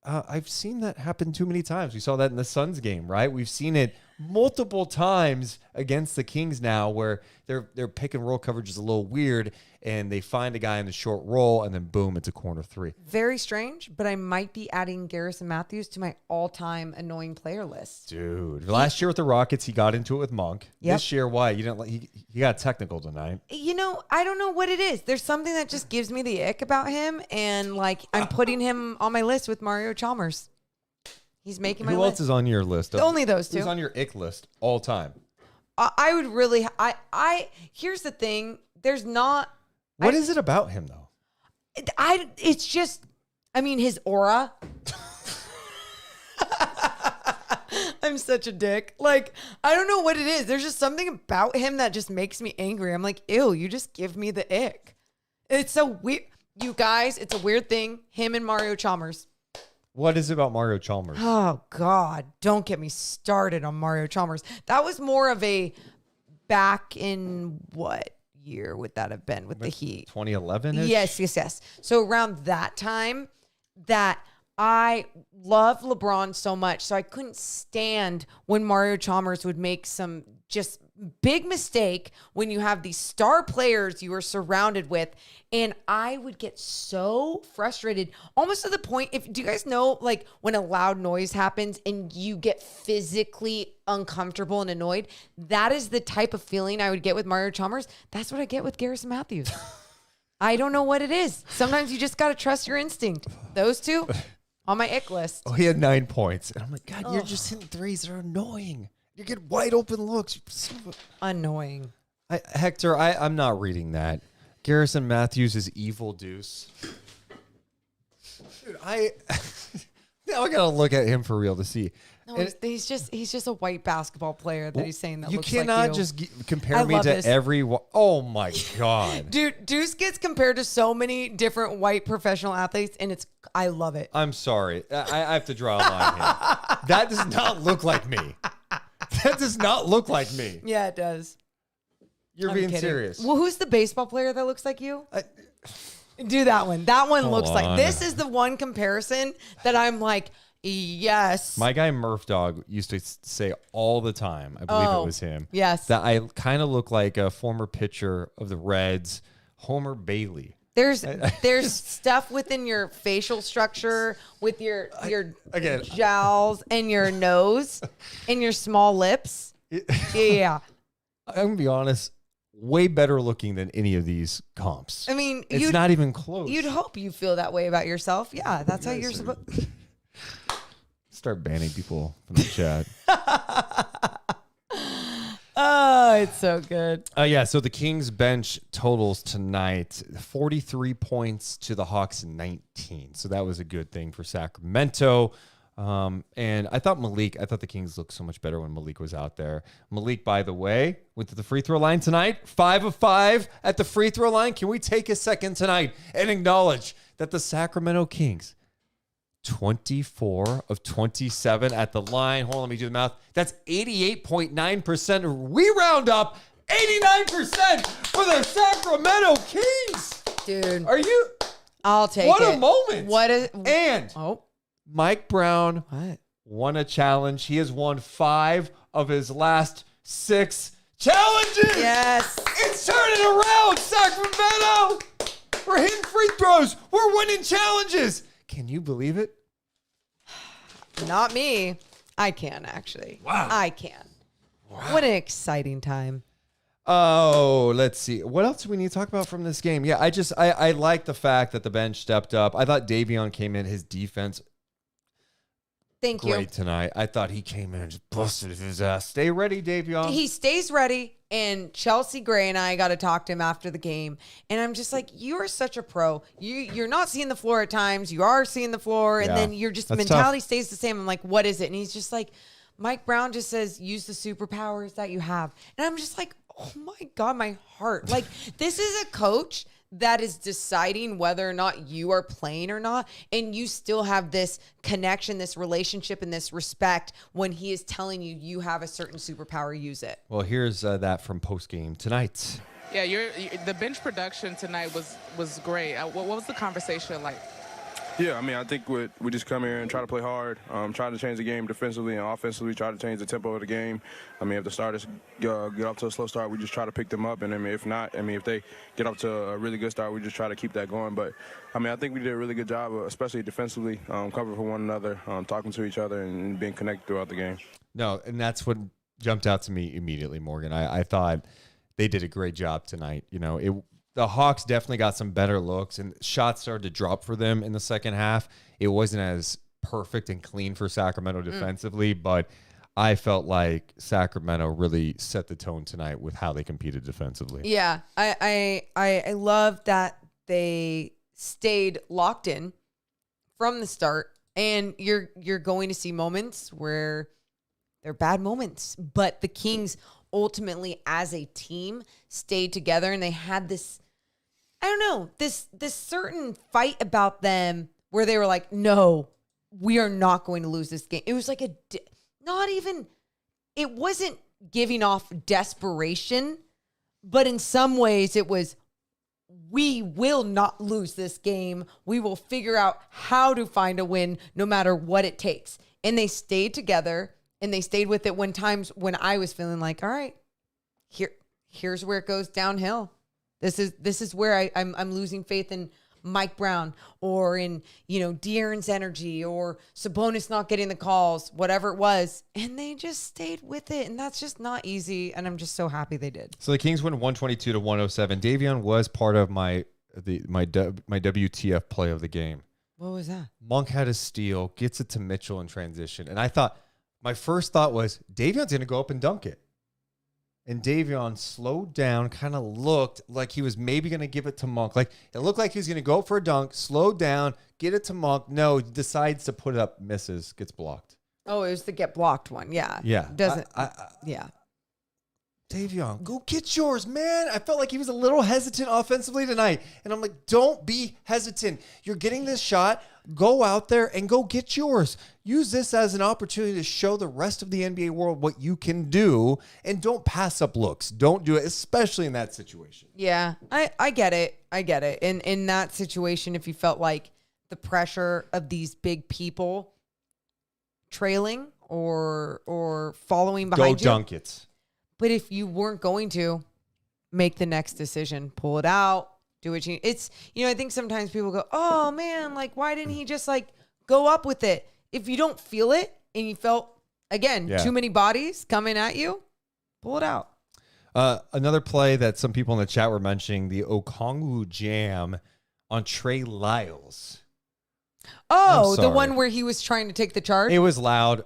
I've seen that happen too many times. We saw that in the Suns game, right? We've seen it multiple times against the Kings now where their pick and roll coverage is a little weird and they find a guy in the short roll and then boom, it's a corner 3. Very strange, but I might be adding Garrison Mathews to my all-time annoying player list. Dude, last year with the Rockets, he got into it with Monk. This year, why? You didn't like he got technical tonight. You know, I don't know what it is. There's something that just gives me the ick about him, and like I'm putting him on my list with Mario Chalmers. He's making my list. Who else is on your list? Only those 2. Who's on your ick list all time? I would really. Here's the thing. There's not. What is it about him though? It's just. I mean, his aura. I'm such a dick. Like, I don't know what it is. There's just something about him that just makes me angry. I'm like, ew, you just give me the ick. It's so weird. You guys, it's a weird thing. Him and Mario Chalmers. What is it about Mario Chalmers? Oh, God. Don't get me started on Mario Chalmers. That was more of a back in what year would that have been with the Heat? 2011? Yes. So around that time that I love LeBron so much. So I couldn't stand when Mario Chalmers would make some just big mistake when you have these star players you are surrounded with. And I would get so frustrated, almost to the point, do you guys know, like when a loud noise happens and you get physically uncomfortable and annoyed? That is the type of feeling I would get with Mario Chalmers. That's what I get with Garrison Mathews. I don't know what it is. Sometimes you just got to trust your instinct. Those 2 on my ick list. Oh, he had 9 points. And I'm like, God, you're just hitting threes that are annoying. You get wide open looks. Annoying. Hector, I'm not reading that. Garrison Mathews is evil Deuce. Dude, now I gotta look at him for real to see. No, he's just a white basketball player that he's saying that you looks like you. cannot just compare me to every. Oh my God, dude! Deuce gets compared to so many different white professional athletes, and I love it. I'm sorry, I have to draw a line here. That does not look like me. That does not look like me. Yeah, it does. You're being serious. Well, who's the baseball player that looks like you? Do that one. That one looks like. This is the one comparison that I'm like, yes. My guy Murph Dog used to say all the time, I believe it was him. Yes. That I kind of look like a former pitcher of the Reds, Homer Bailey. There's stuff within your facial structure with your jowls and your nose and your small lips. Yeah. I'm going to be honest, way better looking than any of these comps. I mean, it's not even close. You'd hope you feel that way about yourself. Yeah, that's how you're supposed. Start banning people from the chat. Oh, it's so good. Yeah, so the Kings bench totals tonight, 43 points to the Hawks 19. So that was a good thing for Sacramento. And I thought the Kings looked so much better when Malik was out there. Malik, by the way, went to the free throw line tonight, 5 of 5 at the free throw line. Can we take a second tonight and acknowledge that the Sacramento Kings, 24 of 27 at the line. Hold on, let me do the math. That's 88.9%. We round up 89% for the Sacramento Kings. Dude. Are you? I'll take it. What a moment. And oh, Mike Brown won a challenge. He has won 5 of his last 6 challenges. Yes. It's turning around, Sacramento. We're hitting free throws. We're winning challenges. Can you believe it? Not me. I can, actually. Wow. I can. Wow. What an exciting time. Oh, let's see. What else do we need to talk about from this game? Yeah, I like the fact that the bench stepped up. I thought Davion came in. His defense Thank you. Great tonight. I thought he came in and just busted his ass. Stay ready, Davion. He stays ready. And Chelsea Gray and I got to talk to him after the game. And I'm just like, you are such a pro. You're not seeing the floor at times. You are seeing the floor. And then you're just, mentality stays the same. I'm like, what is it? And he's just like, Mike Brown just says, use the superpowers that you have. And I'm just like, oh my God, my heart. Like, this is a coach that is deciding whether or not you are playing or not. And you still have this connection, this relationship, and this respect when he is telling you you have a certain superpower, use it. Well, here's that from post-game tonight. Yeah, the bench production tonight was great. What was the conversation like? Yeah, I mean, I think we just come here and try to play hard, try to change the game defensively and offensively, try to change the tempo of the game. I mean, if the starters get off to a slow start, we just try to pick them up. And, I mean, if not, I mean, if they get off to a really good start, we just try to keep that going. But, I mean, I think we did a really good job, especially defensively, covering for one another, talking to each other and being connected throughout the game. No, and that's what jumped out to me immediately, Morgan. I thought they did a great job tonight. You know, the Hawks definitely got some better looks, and shots started to drop for them in the second half. It wasn't as perfect and clean for Sacramento defensively, but I felt like Sacramento really set the tone tonight with how they competed defensively. Yeah, I love that they stayed locked in from the start, and you're going to see moments where they're bad moments, but the Kings ultimately as a team stayed together, and they had this, I don't know, this certain fight about them where they were like, no, we are not going to lose this game. It was like it wasn't giving off desperation, but in some ways it was, we will not lose this game. We will figure out how to find a win no matter what it takes. And they stayed together, and they stayed with it when times when I was feeling like, all right, here's where it goes downhill. This is where I'm losing faith in Mike Brown or in, De'Aaron's energy or Sabonis not getting the calls, whatever it was. And they just stayed with it. And that's just not easy. And I'm just so happy they did. So the Kings win 122-107. Davion was part of my WTF play of the game. What was that? Monk had a steal, gets it to Mitchell in transition. And my first thought was, Davion's going to go up and dunk it. And Davion slowed down, kind of looked like he was maybe going to give it to Monk. Like, it looked like he was going to go for a dunk, slowed down, get it to Monk. No, he decides to put it up, misses, gets blocked. Oh, it was the get blocked one. Yeah. Yeah. Doesn't. Yeah. Davion, go get yours, man. I felt like he was a little hesitant offensively tonight. And I'm like, don't be hesitant. You're getting this shot. Go out there and go get yours. Use this as an opportunity to show the rest of the NBA world what you can do. And don't pass up looks. Don't do it, especially in that situation. Yeah, I get it. I get it. In that situation, if you felt like the pressure of these big people trailing or following behind you. Go dunk it. But if you weren't going to, make the next decision. Pull it out. Do what you... It's, I think sometimes people go, oh, man, like, why didn't he just, like, go up with it? If you don't feel it and you felt, again, too many bodies coming at you, pull it out. Another play that some people in the chat were mentioning, the Okongwu jam on Trey Lyles. Oh, the one where he was trying to take the charge? It was loud.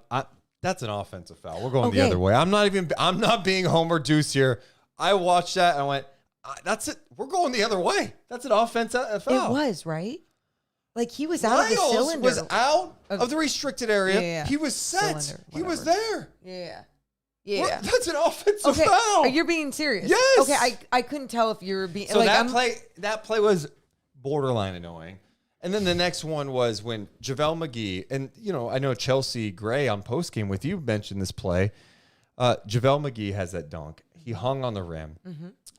That's an offensive foul. We're going the other way. I'm not being Homer Deuce here. I watched that and I went, that's it. We're going the other way. That's an offensive foul. It was, right? Like, he was out of the cylinder. Was out of the restricted area. Yeah. He was set. Cylinder, he was there. Yeah. That's an offensive foul. You're being serious. Yes. Okay, I couldn't tell if you were being... So like, that play was borderline annoying. And then the next one was when JaVale McGee, and, I know Chelsea Gray on postgame with you mentioned this play. JaVale McGee has that dunk. He hung on the rim,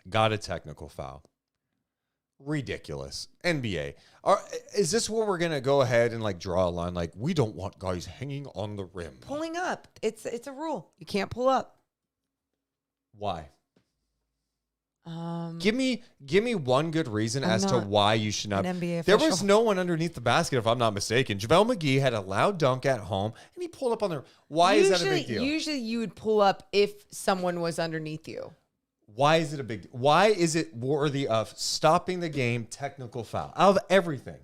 got a technical foul. Ridiculous. NBA. Is this where we're going to go ahead and, like, draw a line? Like, we don't want guys hanging on the rim. Pulling up. It's a rule. You can't pull up. Why? Give me one good reason as to why you should not. An NBA there official. was no one underneath the basket, if I'm not mistaken. JaVale McGee had a loud dunk at home, and he pulled up on there. Why is that a big deal? Usually you would pull up if someone was underneath you. Why is it a big deal? Why is it worthy of stopping the game technical foul out of everything?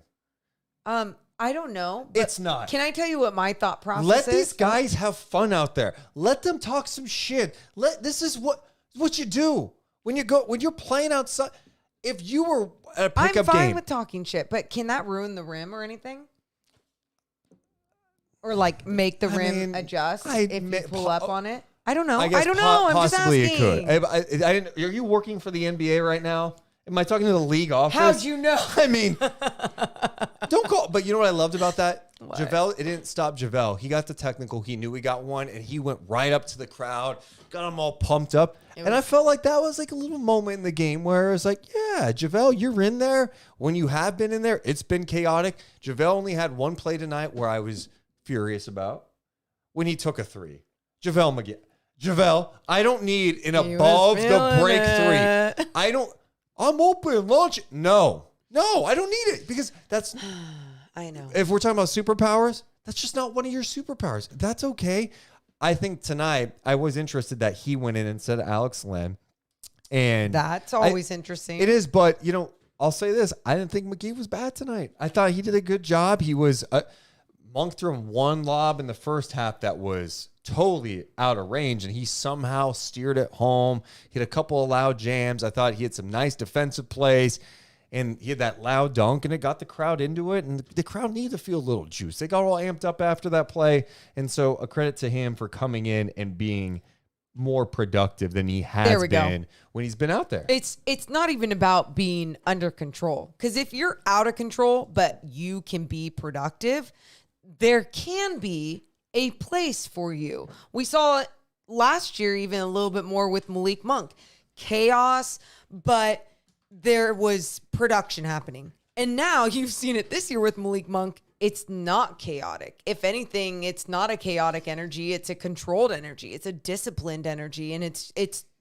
I don't know. But It's not. Can I tell you what my thought process is? Let these guys have fun out there. Let them talk some shit. This is what you do when you're playing outside. If you were at a pickup I'm fine game, with talking shit, but can that ruin the rim or anything? Or like make the rim adjust if you pull up on it? I don't know. I don't know. I'm just possibly asking. it could. I didn't. Are you working for the NBA right now? Am I talking to the league office? How'd you know? I mean, don't call. But you know what I loved about that? What? JaVale, it didn't stop JaVale. He got the technical. He knew he got one, and he went right up to the crowd, got them all pumped up. And I felt like that was like a little moment in the game where it was like, yeah, JaVale, you're in there. When you have been in there, it's been chaotic. JaVale only had one play tonight where I was furious about when he took a three. JaVale McGee. JaVale, I don't need an above the break three. I'm open, launch it. No, I don't need it because that's. I know. If we're talking about superpowers, that's just not one of your superpowers. That's okay. I think tonight I was interested that he went in and said Alex Len. And that's always interesting. It is, but I'll say this. I didn't think McGee was bad tonight. I thought he did a good job. He was Monk threw him one lob in the first half that was totally out of range, and he somehow steered it home. He had a couple of loud jams. I thought he had some nice defensive plays, and he had that loud dunk, and it got the crowd into it, and the crowd needed to feel a little juice. They got all amped up after that play, and so a credit to him for coming in and being more productive than he has been when he's been out there. It's not even about being under control, because if you're out of control but you can be productive, there can be a place for you. We saw it last year even a little bit more with Malik Monk. Chaos, but there was production happening. And now you've seen it this year with Malik Monk. It's not chaotic. If anything, it's not a chaotic energy. It's a controlled energy. It's a disciplined energy. And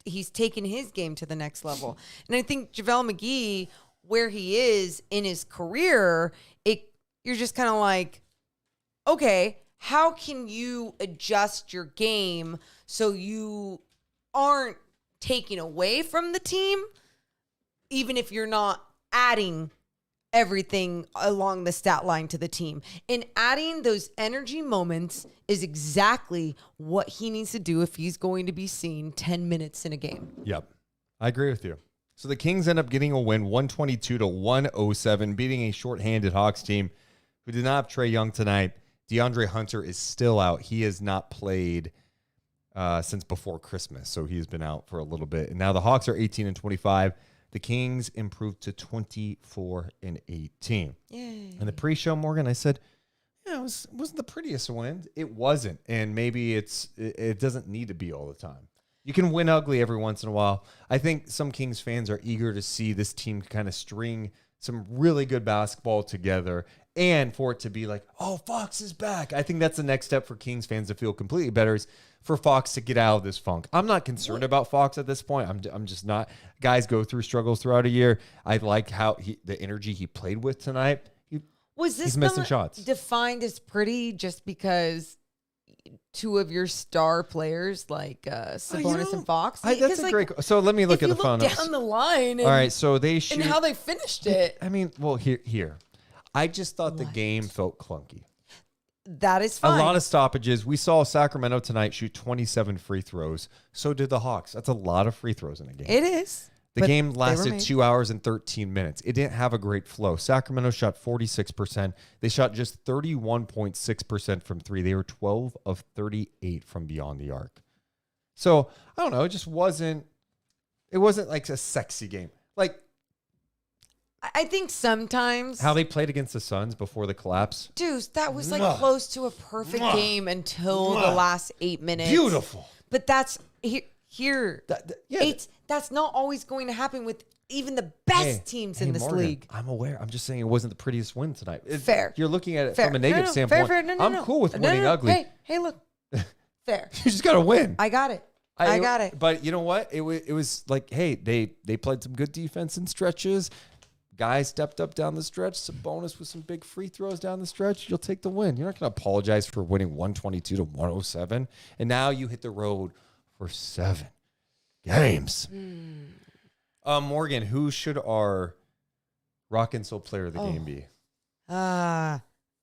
he's taken his game to the next level. And I think JaVale McGee, where he is in his career, you're just kind of like, okay, how can you adjust your game so you aren't taking away from the team, even if you're not adding everything along the stat line to the team? And adding those energy moments is exactly what he needs to do if he's going to be seen 10 minutes in a game. Yep, I agree with you. So the Kings end up getting a win, 122-107, beating a shorthanded Hawks team who did not have Trae Young tonight. DeAndre Hunter is still out. He has not played since before Christmas, so he's been out for a little bit. And now the Hawks are 18-25. The Kings improved to 24-18. Yay. In the pre-show, Morgan, I said, it wasn't the prettiest win. It wasn't, and maybe it doesn't need to be all the time. You can win ugly every once in a while. I think some Kings fans are eager to see this team kind of string some really good basketball together, and for it to be like, oh, Fox is back. I think that's the next step for Kings fans to feel completely better, is for Fox to get out of this funk. I'm not concerned about Fox at this point. I'm just not. Guys go through struggles throughout a year. I like how the energy he played with tonight. He's missing shots. Defined as pretty just because two of your star players like Sabonis and Fox? That's a great. So let me look at the phone. Down the line. All right, so they shoot. And how they finished it. I mean, well, here. I just thought the game felt clunky. That is fine. A lot of stoppages. We saw Sacramento tonight shoot 27 free throws. So did the Hawks. That's a lot of free throws in a game. It is. The game lasted 2 hours and 13 minutes. It didn't have a great flow. Sacramento shot 46%. They shot just 31.6% from three. They were 12 of 38 from beyond the arc. So, I don't know. It just wasn't like a sexy game. Like, I think sometimes how they played against the Suns before the collapse. Deuce, that was like close to a perfect game until the last 8 minutes. Beautiful. But that's here. Yeah. That's not always going to happen with even the best teams in this Morgan, league. I'm aware. I'm just saying it wasn't the prettiest win tonight. Fair. You're looking at it Fair. from a negative standpoint. Fair. I'm cool with winning ugly. Hey, look. Fair. You just got to win. I got it. I got it. But you know what? It was like, hey, they played some good defense in stretches. Guys stepped up down the stretch. Sabonis with some big free throws down the stretch. You'll take the win. You're not going to apologize for winning 122-107. And now you hit the road for 7 games. Morgan, who should our Rock and Soul player of the game be?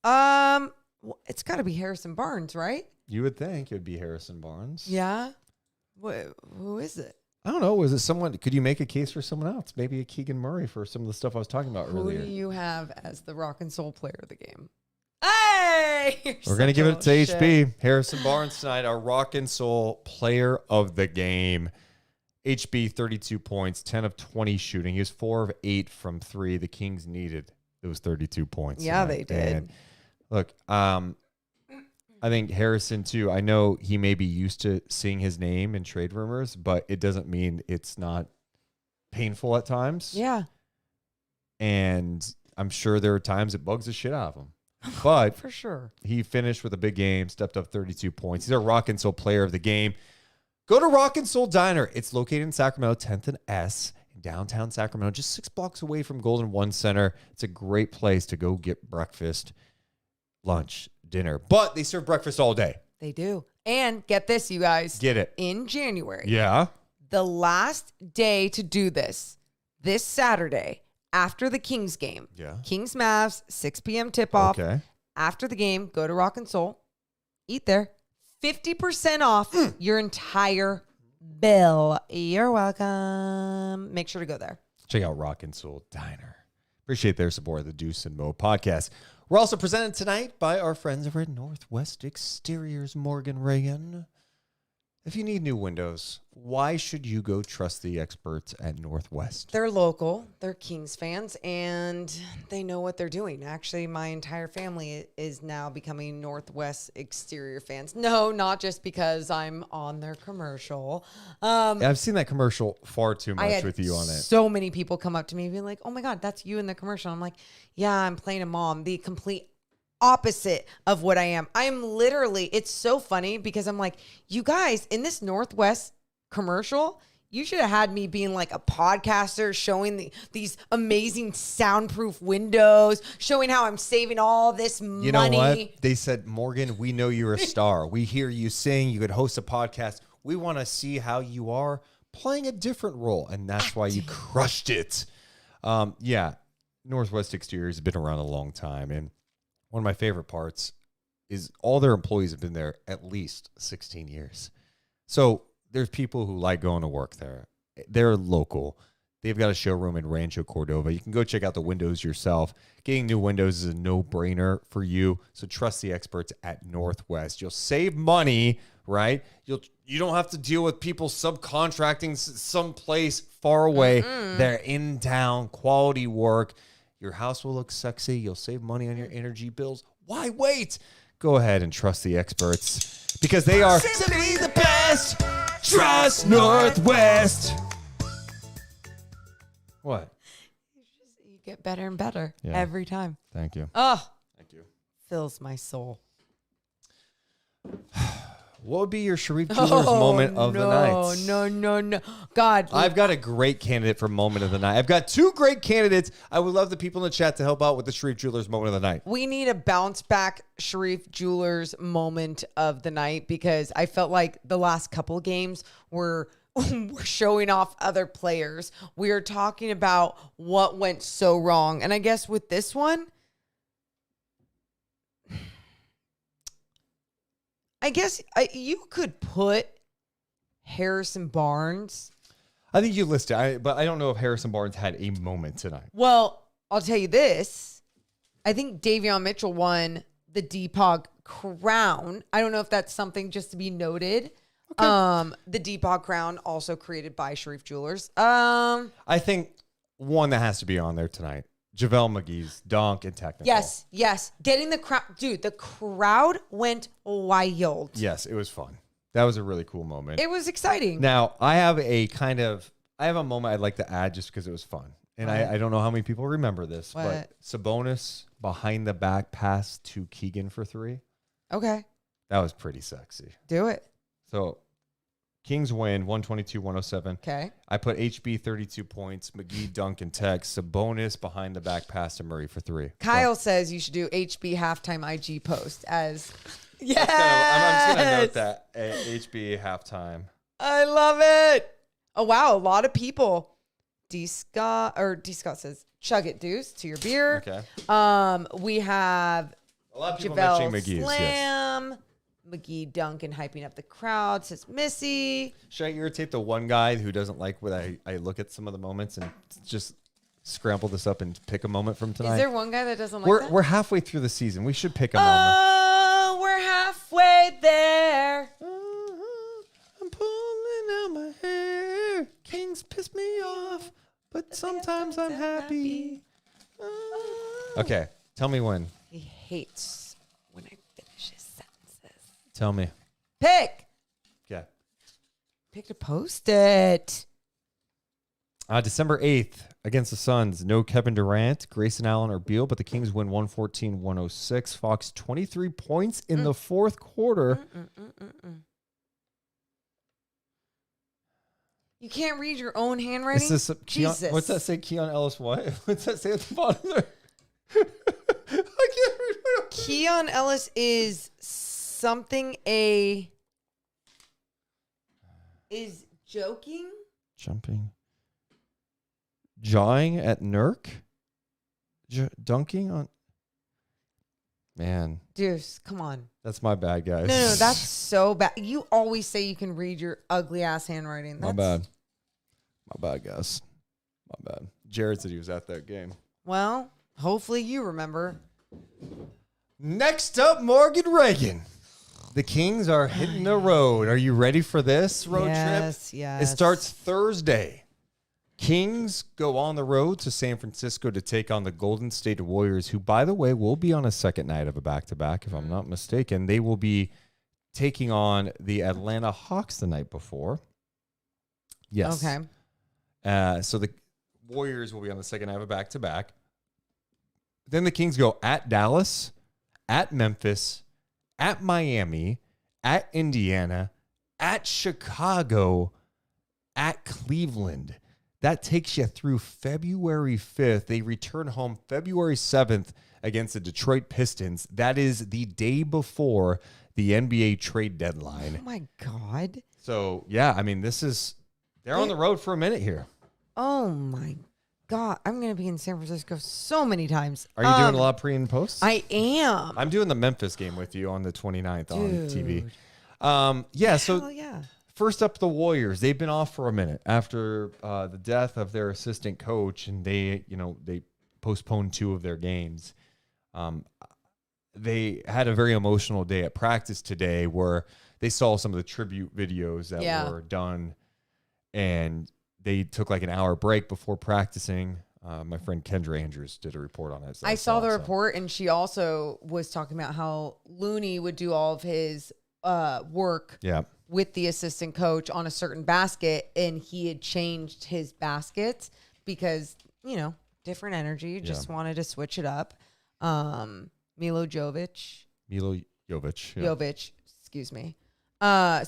It's got to be Harrison Barnes, right? You would think it would be Harrison Barnes. Yeah. Who is it? I don't know. Was it someone? Could you make a case for someone else? Maybe a Keegan Murray for some of the stuff I was talking about earlier. Who do you have as the rock and soul player of the game? Hey! We're going to give it to HB. Harrison Barnes tonight, our rock and soul player of the game. HB, 32 points, 10 of 20 shooting. He was 4 of 8 from 3. The Kings needed those 32 points. Yeah, tonight. they did. And look, I think Harrison, too, I know he may be used to seeing his name in trade rumors, but it doesn't mean it's not painful at times. Yeah. And I'm sure there are times it bugs the shit out of him. But for sure, he finished with a big game, stepped up 32 points. He's our rock and soul player of the game. Go to Rock and Soul Diner. It's located in Sacramento, 10th and S, in downtown Sacramento, just 6 blocks away from Golden One Center. It's a great place to go get breakfast, lunch, dinner. But they serve breakfast all day. they do. And get this, you guys. Get it. In January. Yeah. The last day to do this Saturday, after the Kings game. Yeah. Kings Mavs, 6 p.m. tip-off. Okay. After the game, go to Rock and Soul. Eat there. 50% off your entire bill. You're welcome. Make sure to go there. Check out Rock and Soul Diner. Appreciate their support of the Deuce and Mo podcast. We're also presented tonight by our friends over at Northwest Exteriors, Morgan Reagan. If you need new windows, why should you go trust the experts at Northwest? They're local. They're Kings fans, and they know what they're doing. Actually, my entire family is now becoming Northwest Exterior fans. No, not just because I'm on their commercial. I've seen that commercial far too I much had with you on it. so many people come up to me and be like, oh my God, that's you in the commercial. I'm like, yeah, I'm playing a mom. The complete opposite of what I am. I'm literally, it's so funny because I'm like, you guys, in this Northwest commercial, you should have had me being like a podcaster, showing these amazing soundproof windows, showing how I'm saving all this money. You know what? They said, Morgan, we know you're a star. We hear you sing. You could host a podcast. We want to see how you are playing a different role. And that's why you crushed it. Yeah. Northwest Exteriors has been around a long time. And one of my favorite parts is all their employees have been there at least 16 years. So there's people who like going to work there. They're local. They've got a showroom in Rancho Cordova. You can go check out the windows yourself. Getting new windows is a no-brainer for you. So trust the experts at Northwest. You'll save money, right? You don't have to deal with people subcontracting someplace far away. They're in town, quality work. Your house will look sexy. You'll save money on your energy bills. Why wait? Go ahead and trust the experts because they are simply the best. Trust Northwest. What? You get better and better Yeah. every time. Thank you. Oh, Thank you. fills my soul. What would be your Sharif Jewelers moment of the night? No. God. I've got a great candidate for moment of the night. I've got 2 great candidates. I would love the people in the chat to help out with the Sharif Jewelers moment of the night. We need a bounce back Sharif Jewelers moment of the night because I felt like the last couple games were showing off other players. We are talking about what went so wrong. And I guess with this one, I guess you could put Harrison Barnes. I think you listed, but I don't know if Harrison Barnes had a moment tonight. Well, I'll tell you this. I think Davion Mitchell won the Depog crown. I don't know if that's something just to be noted. Okay. The Depog crown also created by Sharif Jewelers. I think one that has to be on there tonight. JaVale McGee's dunk and technical. Yes. Getting the crowd. Dude, the crowd went wild. Yes, it was fun. That was a really cool moment. It was exciting. Now, I have a moment I'd like to add just because it was fun. And I don't know how many people remember this, but Sabonis behind the back pass to Keegan for 3. Okay. That was pretty sexy. Do it. So Kings win 122-107. Okay. I put HB 32 points, McGee dunk and tech, Sabonis behind the back pass to Murray for 3. Kyle says you should do HB halftime IG post as I'm just going to note that HB halftime. I love it. Oh, wow. A lot of people. D. Scott says, chug it, Deuce, to your beer. Okay. We have A lot of people JaVale mentioning McGee's. Yes. slam. McGee dunk and hyping up the crowd. Says Missy. Should I irritate the one guy who doesn't like when I look at some of the moments and just scramble this up and pick a moment from tonight? Is there one guy that doesn't like that? We're halfway through the season. We should pick a moment. Oh, we're halfway there. I'm pulling out my hair. Kings piss me off, but sometimes I'm happy. Okay, tell me when. He hates when I finish his sentences. Tell me. Pick. Okay. Pick to post it. December 8th against the Suns. No Kevin Durant, Grayson Allen, or Beal, but the Kings win 114-106. Fox 23 points in the fourth quarter. You can't read your own handwriting? Jesus. What's that say? Keon Ellis what? What's that say at the bottom there? I can't read it. Keon Ellis is something is joking? Jumping. Jawing at Nurk? Dunking on... Man. Deuce, come on. That's my bad, guys. No, that's so bad. You always say you can read your ugly ass handwriting. My bad. My bad, guys. My bad. Jared said he was at that game. Well, hopefully you remember. Next up, Morgan Reagan. The Kings are hitting the road. Are you ready for this road trip? Yes. It starts Thursday. Kings go on the road to San Francisco to take on the Golden State Warriors, who, by the way, will be on a second night of a back-to-back, if I'm not mistaken. They will be taking on the Atlanta Hawks the night before. Yes. Okay. So the Warriors will be on the second night of a back-to-back. Then the Kings go at Dallas, at Memphis, at Miami, at Indiana, at Chicago, at Cleveland. That takes you through February 5th. They return home February 7th against the Detroit Pistons. That is the day before the NBA trade deadline. Oh, my God. So, yeah, I mean, they're on the road for a minute here. Oh, my God. I'm going to be in San Francisco so many times. Are you doing a lot of pre and post? I am. I'm doing the Memphis game with you on the 29th on TV. So Hell yeah. First up, the Warriors. They've been off for a minute after the death of their assistant coach, and they postponed 2 of their games. They had a very emotional day at practice today where they saw some of the tribute videos that were done, and they took like an hour break before practicing. My friend Kendra Andrews did a report on it. So I saw the report, and she also was talking about how Looney would do all of his work with the assistant coach on a certain basket, and he had changed his baskets because, different energy, just wanted to switch it up. Milo Jovic. Jovic, excuse me. Milo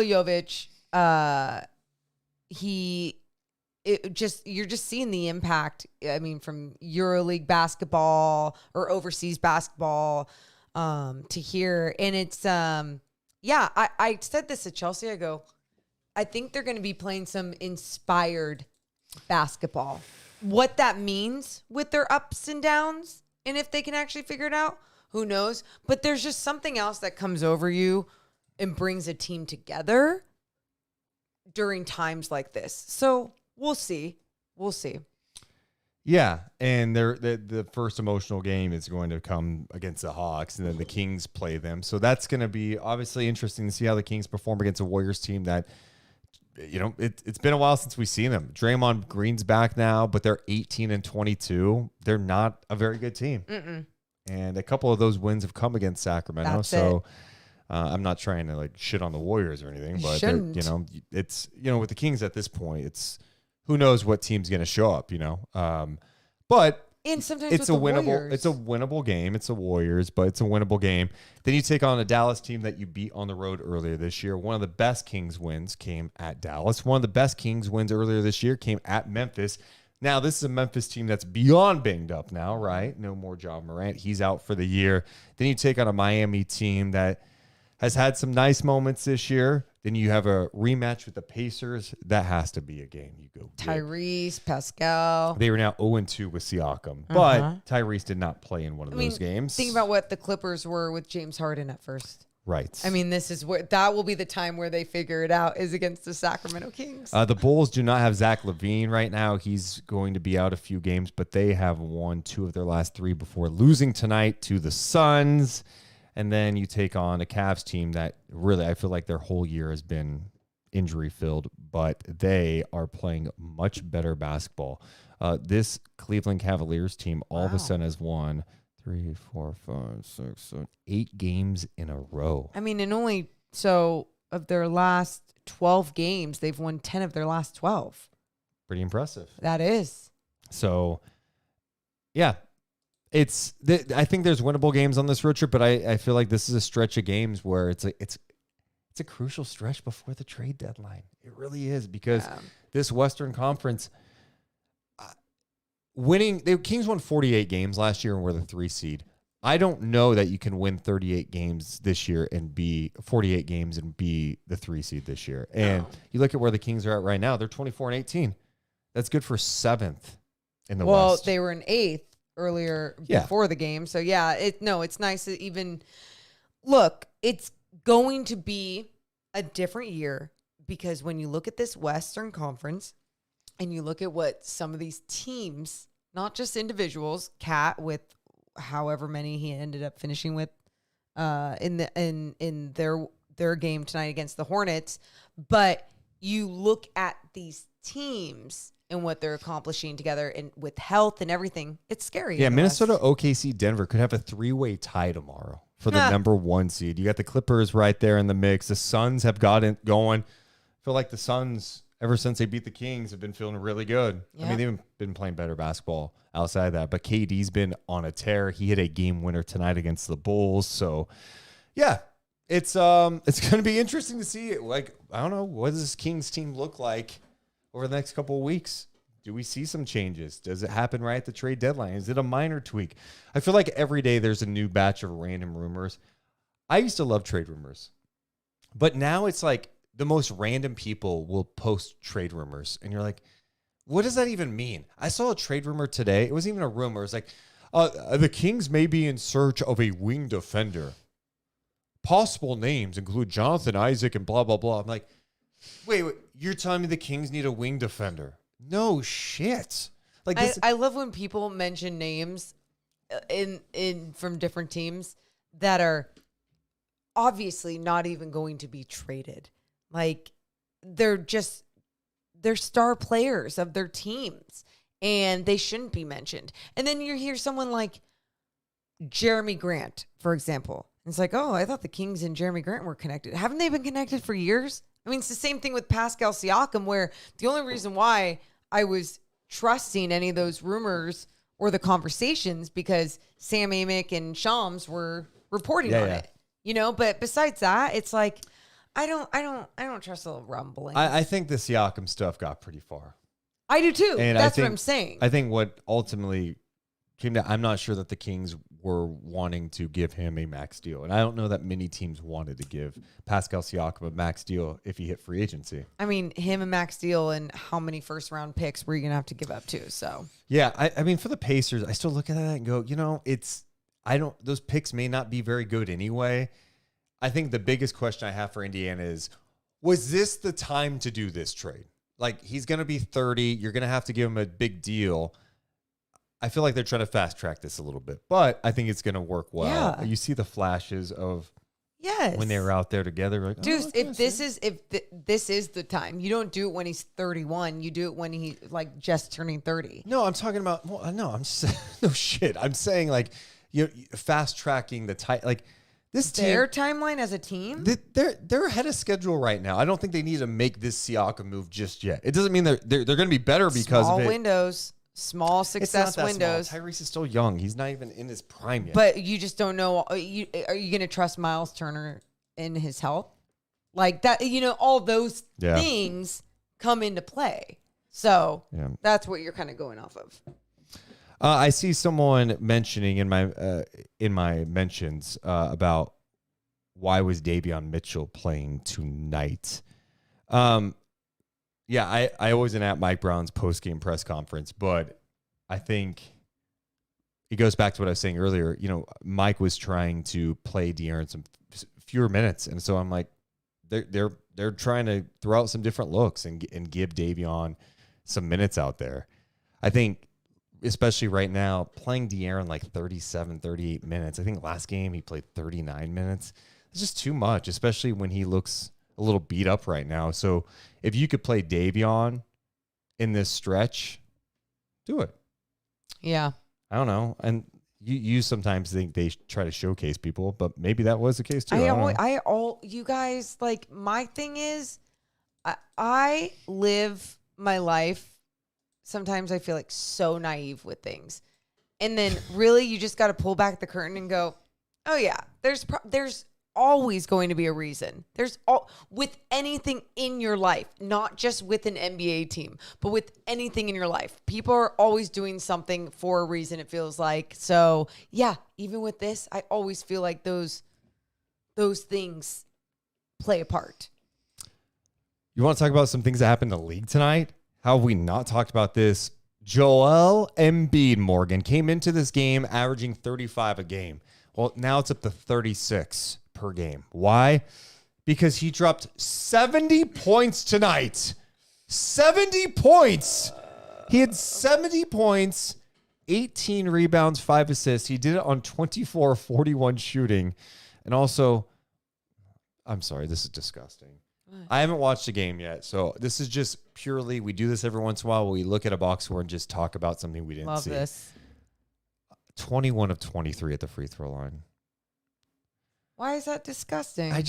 Jovic, you're just seeing the impact, I mean, from EuroLeague basketball or overseas basketball to here. And it's, I said this at Chelsea. I go, I think they're going to be playing some inspired basketball. What that means with their ups and downs, and if they can actually figure it out, who knows? But there's just something else that comes over you and brings a team together during times like this. So we'll see. Yeah, and the first emotional game is going to come against the Hawks, and then the Kings play them. So that's going to be obviously interesting to see how the Kings perform against a Warriors team that, it's been a while since we've seen them. Draymond Green's back now, but they're 18-22. They're not a very good team. And a couple of those wins have come against Sacramento. I'm not trying to shit on the Warriors or anything, but it's with the Kings at this point, it's who knows what team's going to show up, but and sometimes it's a winnable, Warriors. it's a winnable game. It's the Warriors, but it's a winnable game. Then you take on a Dallas team that you beat on the road earlier this year. One of the best Kings wins came at Dallas. One of the best Kings wins earlier this year came at Memphis. Now, this is a Memphis team that's beyond banged up now, right? No more Ja Morant. He's out for the year. Then you take on a Miami team that has had some nice moments this year. Then you have a rematch with the Pacers. That has to be a game you go get. Tyrese, Pascal. They were now 0-2 with Siakam, but Tyrese did not play in one of those games. Think about what the Clippers were with James Harden at first. Right. I mean, this is where that will be the time where they figure it out is against the Sacramento Kings. The Bulls do not have Zach LaVine right now. He's going to be out a few games, but they have won 2 of their last 3 before losing tonight to the Suns. And then you take on a Cavs team that really, I feel like their whole year has been injury-filled, but they are playing much better basketball. This Cleveland Cavaliers team all of a sudden has won 3, 4, 5, 6, 7, 8 games in a row. I mean, and only so of their last 12 games, they've won 10 of their last 12. Pretty impressive. That is. So, yeah, I think there's winnable games on this road trip, but I feel like this is a stretch of games where it's a crucial stretch before the trade deadline. It really is because this Western Conference. The Kings won 48 games last year and were the 3 seed. I don't know that you can win 38 games this year and be 48 games and be the 3 seed this year. And you look at where the Kings are at right now, they're 24-18. That's good for 7th in the West. Well, they were in 8th earlier before the game. So it's nice to even look, it's going to be a different year because when you look at this Western Conference, and you look at what some of these teams, not just individuals, Cat with however many he ended up finishing with in their game tonight against the Hornets, but you look at these teams and what they're accomplishing together and with health and everything, it's scary. Yeah, Minnesota, OKC, Denver could have a 3-way tie tomorrow for the number 1 seed. You got the Clippers right there in the mix. The Suns have got it going. I feel like the Suns, ever since they beat the Kings, have been feeling really good. Yeah. I mean, they've been playing better basketball outside of that. But KD's been on a tear. He hit a game winner tonight against the Bulls. So, yeah, it's going to be interesting to see. Like, I don't know, what does this Kings team look like over the next couple of weeks? Do we see some changes? Does it happen right at the trade deadline? Is it a minor tweak? I feel like every day there's a new batch of random rumors. I used to love trade rumors. But now it's like, the most random people will post trade rumors. And you're like, what does that even mean? I saw a trade rumor today. It wasn't even a rumor. It was like, the Kings may be in search of a wing defender. Possible names include Jonathan Isaac and blah, blah, blah. I'm like, wait, you're telling me the Kings need a wing defender? No shit. Like I love when people mention names in from different teams that are obviously not even going to be traded. Like they're star players of their teams and they shouldn't be mentioned. And then you hear someone like Jeremy Grant, for example. It's like, oh, I thought the Kings and Jeremy Grant were connected. Haven't they been connected for years? I mean, it's the same thing with Pascal Siakam, where the only reason why I was trusting any of those rumors or the conversations because Sam Amick and Shams were reporting on it. You know, but besides that, it's like I don't trust the rumbling. I think the Siakam stuff got pretty far. I do too. And That's what I'm saying. I think what ultimately came to, I'm not sure that the Kings were wanting to give him a max deal. And I don't know that many teams wanted to give Pascal Siakam a max deal if he hit free agency. I mean, him a max deal and how many first round picks were you going to have to give up to? So, yeah, I mean, for the Pacers, I still look at that and go, you know, those picks may not be very good anyway. I think the biggest question I have for Indiana is, was this the time to do this trade? Like, he's going to be 30. You're going to have to give him a big deal. I feel like they're trying to fast track this a little bit, but I think it's going to work well. Yeah. You see the flashes of yes, when they were out there together. Like, Deuce, if this is the time, you don't do it when he's 31. You do it when he's like just turning 30. No, I'm talking about. Well, no, I'm just, no shit. I'm saying like you fast tracking the tight like. This their timeline as a team, they're ahead of schedule right now. I don't think they need to make this Siakam move just yet. It doesn't mean th're going to be better because small of it. windows, small success windows. Small. Tyrese is still young. He's not even in his prime yet. But you just don't know. Are you going to trust Miles Turner in his health? Like that, you know, all those things come into play. So that's what you're kind of going off of. I see someone mentioning in my mentions about why was Davion Mitchell playing tonight? Yeah, I wasn't at Mike Brown's post-game press conference, but I think it goes back to what I was saying earlier. You know, Mike was trying to play De'Aaron some fewer minutes, and so I'm like, they're trying to throw out some different looks and give Davion some minutes out there. I think, especially right now, playing De'Aaron like 37, 38 minutes. I think last game he played 39 minutes. It's just too much, especially when he looks a little beat up right now. So if you could play Davion in this stretch, do it. Yeah. I don't know. And you sometimes think they try to showcase people, but maybe that was the case too. You guys, like, my thing is, I live my life. Sometimes I feel like so naive with things. And then really you just got to pull back the curtain and go, oh yeah, there's always going to be a reason. With anything in your life, not just with an NBA team, but with anything in your life. People are always doing something for a reason, it feels like. So yeah, even with this, I always feel like those things play a part. You want to talk about some things that happened in the league tonight? How have we not talked about this? Joel Embiid, Morgan, came into this game averaging 35 a game. Well, now it's up to 36 per game. Why? Because he dropped 70 points tonight. 70 points. He had 70 points, 18 rebounds, 5 assists. He did it on 24-41 shooting. And also, I'm sorry, this is disgusting. I haven't watched the game yet, so this is just purely, we do this every once in a while where we look at a box score and just talk about something we didn't see. Love this. 21 of 23 at the free throw line. Why is that disgusting? I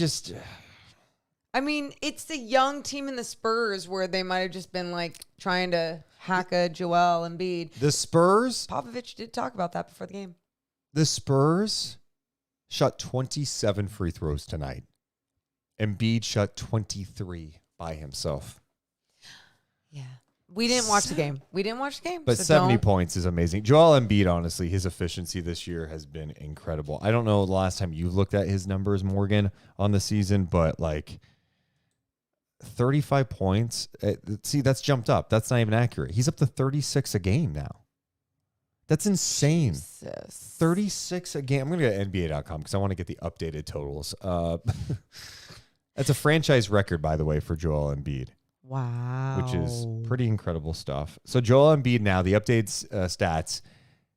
mean, it's the young team in the Spurs where they might have just been like trying to hack a Joel Embiid. The Spurs? Popovich did talk about that before the game. The Spurs shot 27 free throws tonight. Embiid shot 23 by himself. Yeah. We didn't watch the game. But so 70 points is amazing. Joel Embiid, honestly, his efficiency this year has been incredible. I don't know the last time you looked at his numbers, Morgan, on the season, but like 35 points. See, that's jumped up. That's not even accurate. He's up to 36 a game now. That's insane. Jesus. 36 a game. I'm going to go to NBA.com because I want to get the updated totals. That's a franchise record, by the way, for Joel Embiid. Wow. Which is pretty incredible stuff. So Joel Embiid now, the updated stats,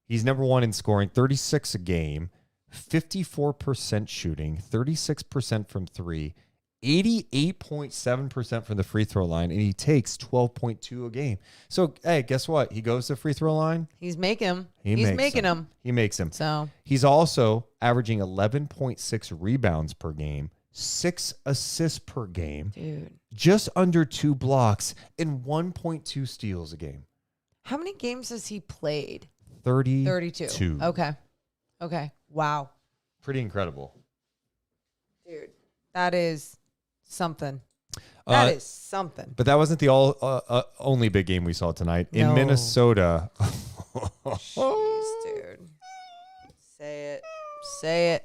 he's number one in scoring, 36 a game, 54% shooting, 36% from three, 88.7% from the free throw line, and he takes 12.2 a game. So, hey, guess what? He goes to the free throw line. He's making them. He's making them. He makes them. So he's also averaging 11.6 rebounds per game, 6 assists per game, dude, just under 2 blocks, and 1.2 steals a game. How many games has he played? 32. Okay. Wow. Pretty incredible. Dude, that is something. That is something. But that wasn't the only big game we saw tonight. In No. Minnesota. Jeez, dude. Say it.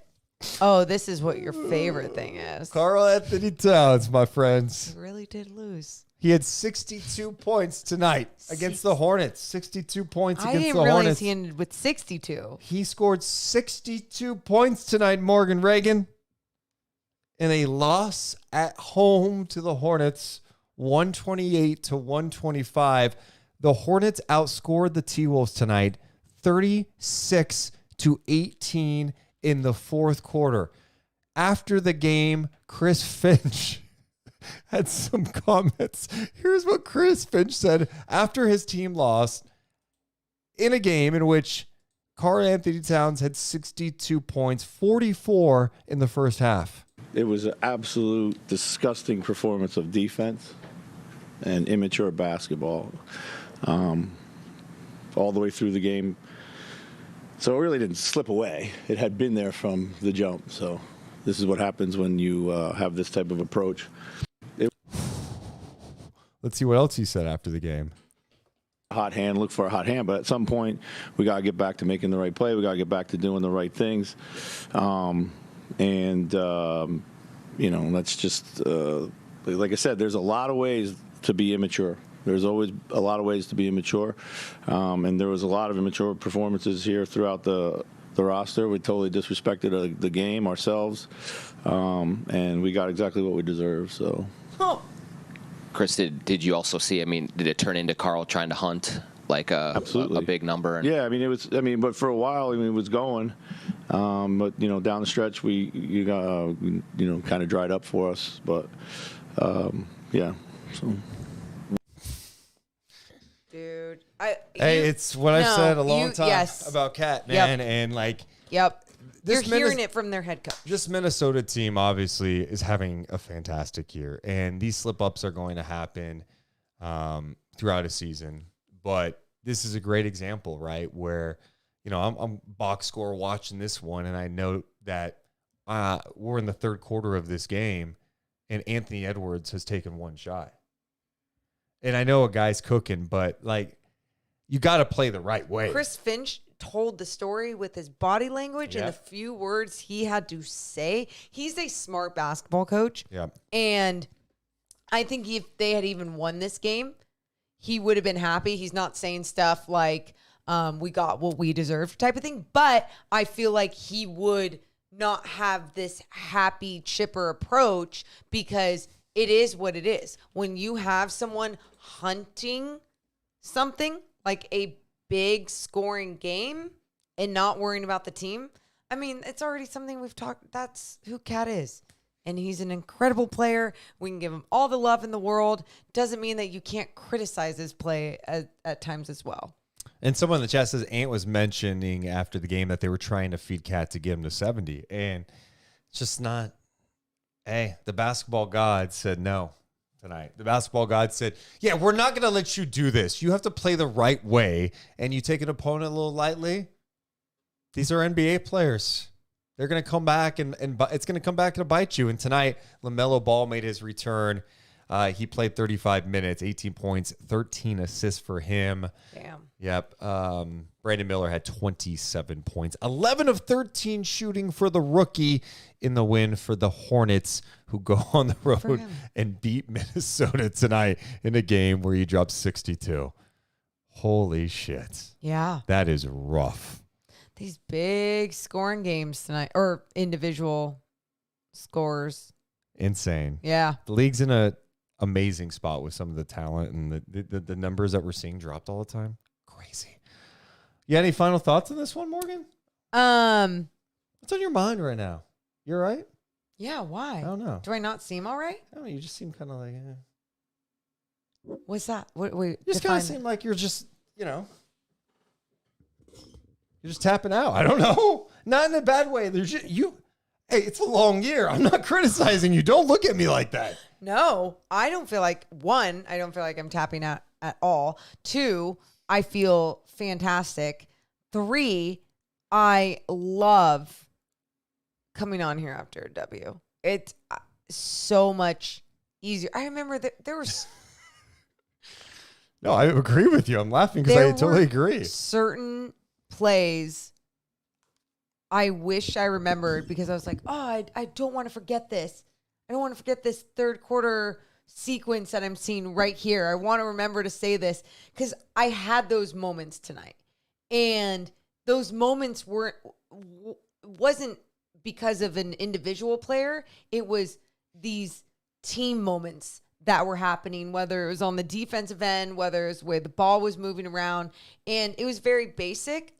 Oh, this is what your favorite thing is. Karl Anthony Towns, my friends. He really did lose. He had 62 points tonight against the Hornets. 62 points against the Hornets. I didn't realize he ended with 62. He scored 62 points tonight, Morgan Reagan, in a loss at home to the Hornets, 128-125. The Hornets outscored the T-Wolves tonight, 36-18 in the fourth quarter. After the game, Chris Finch had some comments. Here's what Chris Finch said after his team lost in a game in which Karl Anthony Towns had 62 points, 44 in the first half. It was an absolute disgusting performance of defense and immature basketball all the way through the game. So it really didn't slip away. It had been there from the jump. So this is what happens when you have this type of approach. Let's see what else he said after the game. Hot hand, look for a hot hand. But at some point, we got to get back to making the right play. We got to get back to doing the right things. And, that's just, like I said, there's a lot of ways to be immature. There's always a lot of ways to be immature. And there was a lot of immature performances here throughout the roster. We totally disrespected the game, ourselves, and we got exactly what we deserve. So, Chris, did you also see? I mean, did it turn into Carl trying to hunt like a big number? Yeah, but for a while, it was going, but down the stretch, you got kind of dried up for us. But yeah, so. Dude, it's what I've said a long time about Cat, man, and yep. You're This hearing it from their head coach. This Minnesota team obviously is having a fantastic year, and these slip-ups are going to happen throughout a season. But this is a great example, right, where, I'm box score watching this one, and I note that we're in the third quarter of this game, and Anthony Edwards has taken one shot. And I know a guy's cooking, but, you got to play the right way. Chris Finch told the story with his body language and the few words he had to say. He's a smart basketball coach. Yeah. And I think if they had even won this game, he would have been happy. He's not saying stuff like, we got what we deserved type of thing. But I feel like he would not have this happy, chipper approach because it is what it is. When you have someone hunting something like a big scoring game and not worrying about the team, I mean, it's already something we've talked. That's who Cat is. And he's an incredible player. We can give him all the love in the world. Doesn't mean that you can't criticize his play at times as well. And someone in the chat says Ant was mentioning after the game that they were trying to feed Cat to get him to 70. And it's just not. Hey, the basketball god said no tonight. The basketball god said, yeah, we're not going to let you do this. You have to play the right way, and you take an opponent a little lightly. These are NBA players. They're going to come back, and it's going to come back to bite you. And tonight, LaMelo Ball made his return. He played 35 minutes, 18 points, 13 assists for him. Damn. Yep. Brandon Miller had 27 points, 11 of 13 shooting for the rookie in the win for the Hornets, who go on the road and beat Minnesota tonight in a game where he dropped 62. Holy shit. Yeah. That is rough. These big scoring games tonight, or individual scores. Insane. Yeah. The league's in a amazing spot with some of the talent and the numbers that we're seeing dropped all the time. Crazy. You any final thoughts on this one, Morgan? What's on your mind right now? You all right? Yeah, why? I don't know. Do I not seem all right? I don't know. You just seem kind of like, What's that? Wait, you just kind of seem like you're just, you're just tapping out. I don't know. Not in a bad way. There's just, hey, it's a long year. I'm not criticizing you. Don't look at me like that. No, I don't feel like, one, I don't feel like I'm tapping out at all. Two, I feel fantastic. Three, I love coming on here after a W. It's so much easier. I remember that there was... No, I agree with you. I'm laughing because I totally agree. Certain plays I wish I remembered because I was like, oh, I don't want to forget this. I don't want to forget this third quarter sequence that I'm seeing right here. I want to remember to say this because I had those moments tonight. And those moments wasn't because of an individual player. It was these team moments that were happening, whether it was on the defensive end, whether it was where the ball was moving around. And it was very basic.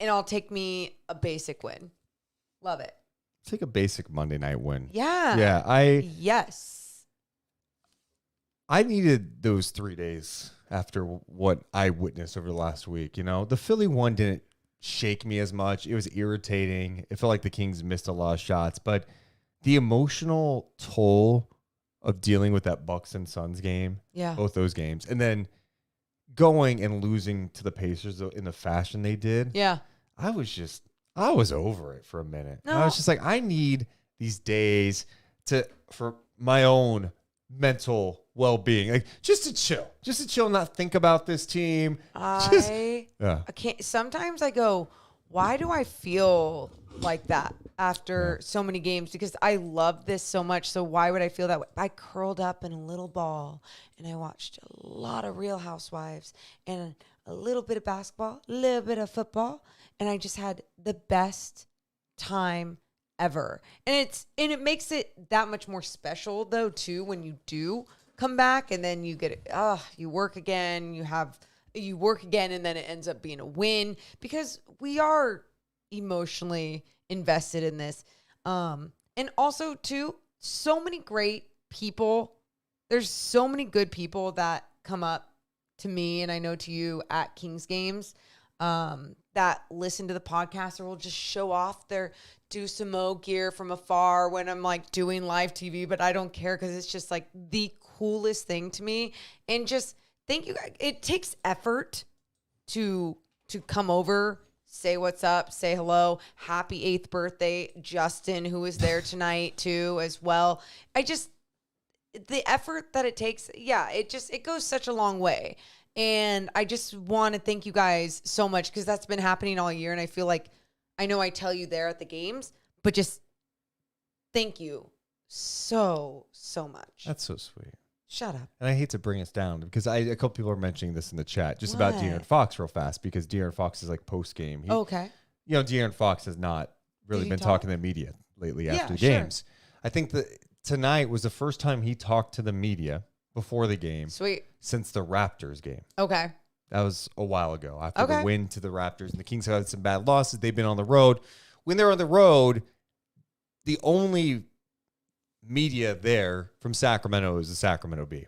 And I'll take me a basic win. Love it. Take a basic Monday night win. Yeah. Yeah. Yes. I needed those 3 days after what I witnessed over the last week. The Philly one didn't shake me as much. It was irritating. It felt like the Kings missed a lot of shots, but the emotional toll of dealing with that Bucks and Suns game, both those games, and then going and losing to the Pacers in the fashion they did. Yeah. I was over it for a minute. No. I was just like, I need these days for my own mental well-being, like just to chill, not think about this team. I can't. Sometimes I go, why do I feel like that after so many games? Because I love this so much. So why would I feel that way? I curled up in a little ball and I watched a lot of Real Housewives and a little bit of basketball, a little bit of football. And I just had the best time ever. And it makes it that much more special though, too, when you do come back and then you get it. You work again, you work again, and then it ends up being a win because we are emotionally invested in this. And also, too, so many great people. There's so many good people that come up to me, and I know to you at Kings games, that listen to the podcast or will just show off their Deuce and Mo gear from afar when I'm like doing live TV, but I don't care because it's just like the coolest thing to me. And just thank you. It takes effort to come over, say what's up, say hello. Happy 8th birthday, Justin, who is there tonight too, as well. The effort that it takes, it goes such a long way. And I just want to thank you guys so much because that's been happening all year. And I feel like, I know I tell you there at the games, but just thank you so much. That's so sweet. Shut up. And I hate to bring us down because a couple people are mentioning this in the chat just about De'Aaron Fox real fast because De'Aaron Fox is like post game. Okay. You know, De'Aaron Fox has not really been talking to the media lately after games. I think that tonight was the first time he talked to the media before the game. Sweet. Since the Raptors game. Okay. That was a while ago after the win to the Raptors. And the Kings have had some bad losses. They've been on the road. When they're on the road, the only media there from Sacramento is the Sacramento Bee.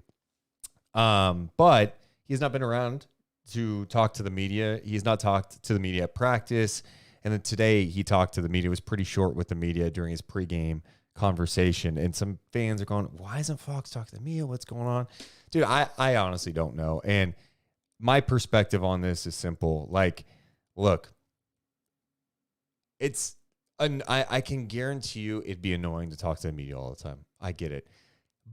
But he's not been around to talk to the media. He's not talked to the media at practice. And then today he talked to the media. It was pretty short with the media during his pregame conversation. And some fans are going, why isn't Fox talking to the media? What's going on? Dude, I honestly don't know. And my perspective on this is simple. Like, look, I can guarantee you it'd be annoying to talk to the media all the time. I get it.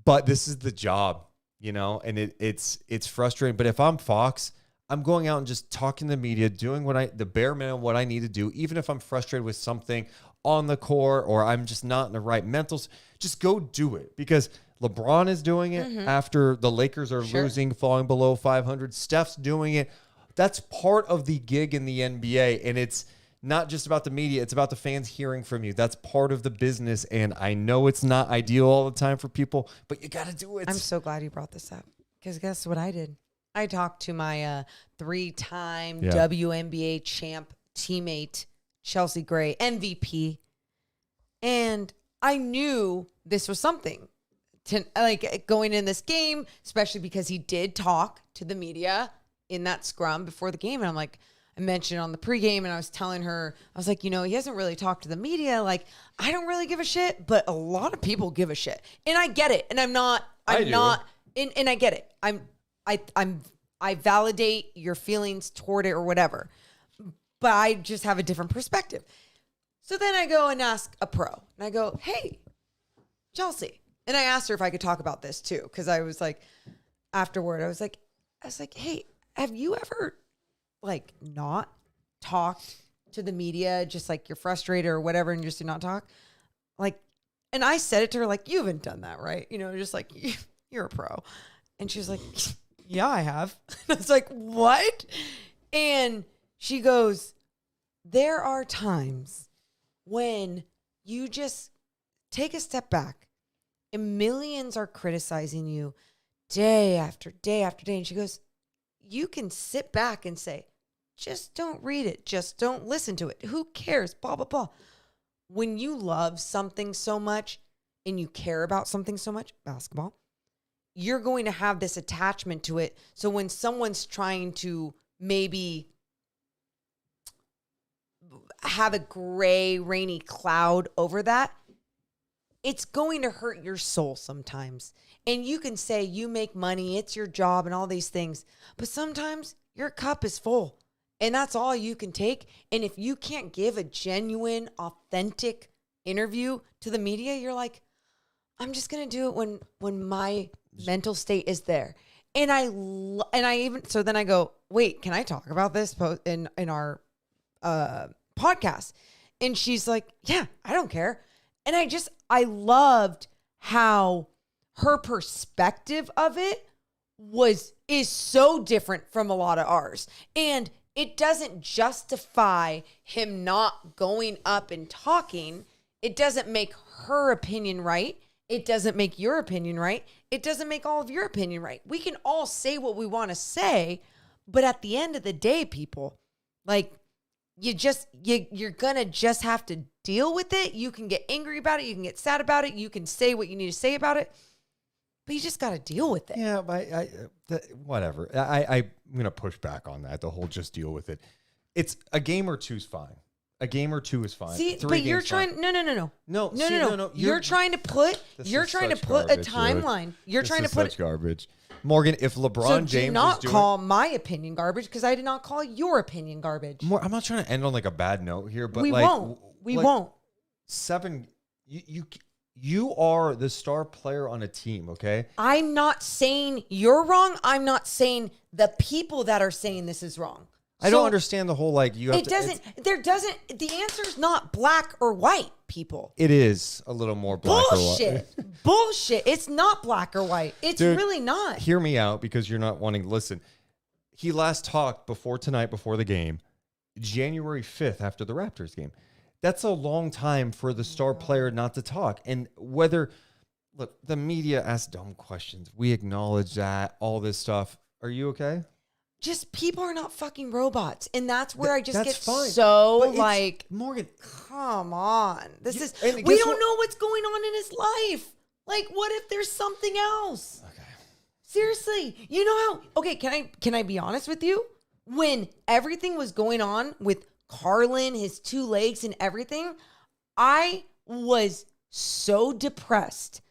But this is the job, you know, and it's frustrating. But if I'm Fox, I'm going out and just talking to the media, doing the bare minimum, what I need to do, even if I'm frustrated with something on the court or I'm just not in the right mentals, just go do it because LeBron is doing it after the Lakers are losing, falling below 500. Steph's doing it. That's part of the gig in the NBA. And it's not just about the media. It's about the fans hearing from you. That's part of the business. And I know it's not ideal all the time for people, but you got to do it. I'm so glad you brought this up because guess what I did? I talked to my 3-time WNBA champ teammate, Chelsea Gray, MVP. And I knew this was something. Like going in this game, especially because he did talk to the media in that scrum before the game. And I'm like, I mentioned on the pregame and I was telling her, I was like, you know, he hasn't really talked to the media. Like, I don't really give a shit, but a lot of people give a shit. And I get it. And and I get it. I validate your feelings toward it or whatever, but I just have a different perspective. So then I go and ask a pro and I go, hey, Chelsea. And I asked her if I could talk about this too. Cause I was like, afterward, I was like, hey, have you ever like not talked to the media? Just like you're frustrated or whatever and just do not talk. Like, and I said it to her, like, you haven't done that, right? You know, just like you're a pro. And she was like, yeah, I have. And I was like, what? And she goes, there are times when you just take a step back and millions are criticizing you day after day after day. And she goes, you can sit back and say, just don't read it. Just don't listen to it. Who cares? Blah, blah, blah. When you love something so much and you care about something so much, basketball, you're going to have this attachment to it. So when someone's trying to maybe have a gray, rainy cloud over that, it's going to hurt your soul sometimes. And you can say you make money, it's your job and all these things. But sometimes your cup is full and that's all you can take. And if you can't give a genuine, authentic interview to the media, you're like, I'm just going to do it when my mental state is there. And then I go, wait, can I talk about this in our podcast. And she's like, yeah, I don't care. And I loved how her perspective of it is so different from a lot of ours. And it doesn't justify him not going up and talking. It doesn't make her opinion right. It doesn't make your opinion right. It doesn't make all of your opinion right. We can all say what we want to say, but at the end of the day, people, like, you're going to just have to deal with it. You can get angry about it. You can get sad about it. You can say what you need to say about it, but you just got to deal with it. Yeah, but whatever. I'm going to push back on that. The whole just deal with it. It's a game or two's fine. A game or two is fine. See, but you're trying. No. You're trying to put a timeline. You're trying to put such garbage. Morgan, if LeBron James do not call my opinion garbage because I did not call your opinion garbage. I'm not trying to end on like a bad note here, but we won't. We won't. You are the star player on a team, okay? I'm not saying you're wrong. I'm not saying the people that are saying this is wrong. I don't understand the whole like you have the answer is not black or white, people. It is a little more black or white. Bullshit. It's not black or white. It's really not. Hear me out because you're not wanting to listen. He last talked before the game, January 5th after the Raptors game. That's a long time for the star player not to talk. And look, the media asks dumb questions. We acknowledge that, all this stuff. Are you okay? Just people are not fucking robots. And that's where I just get fine. so like, Morgan, come on. We don't know what's going on in his life. Like, what if there's something else? Okay. Seriously. You know how, okay, can I be honest with you? When everything was going on with Carlin, his two legs and everything, I was so depressed.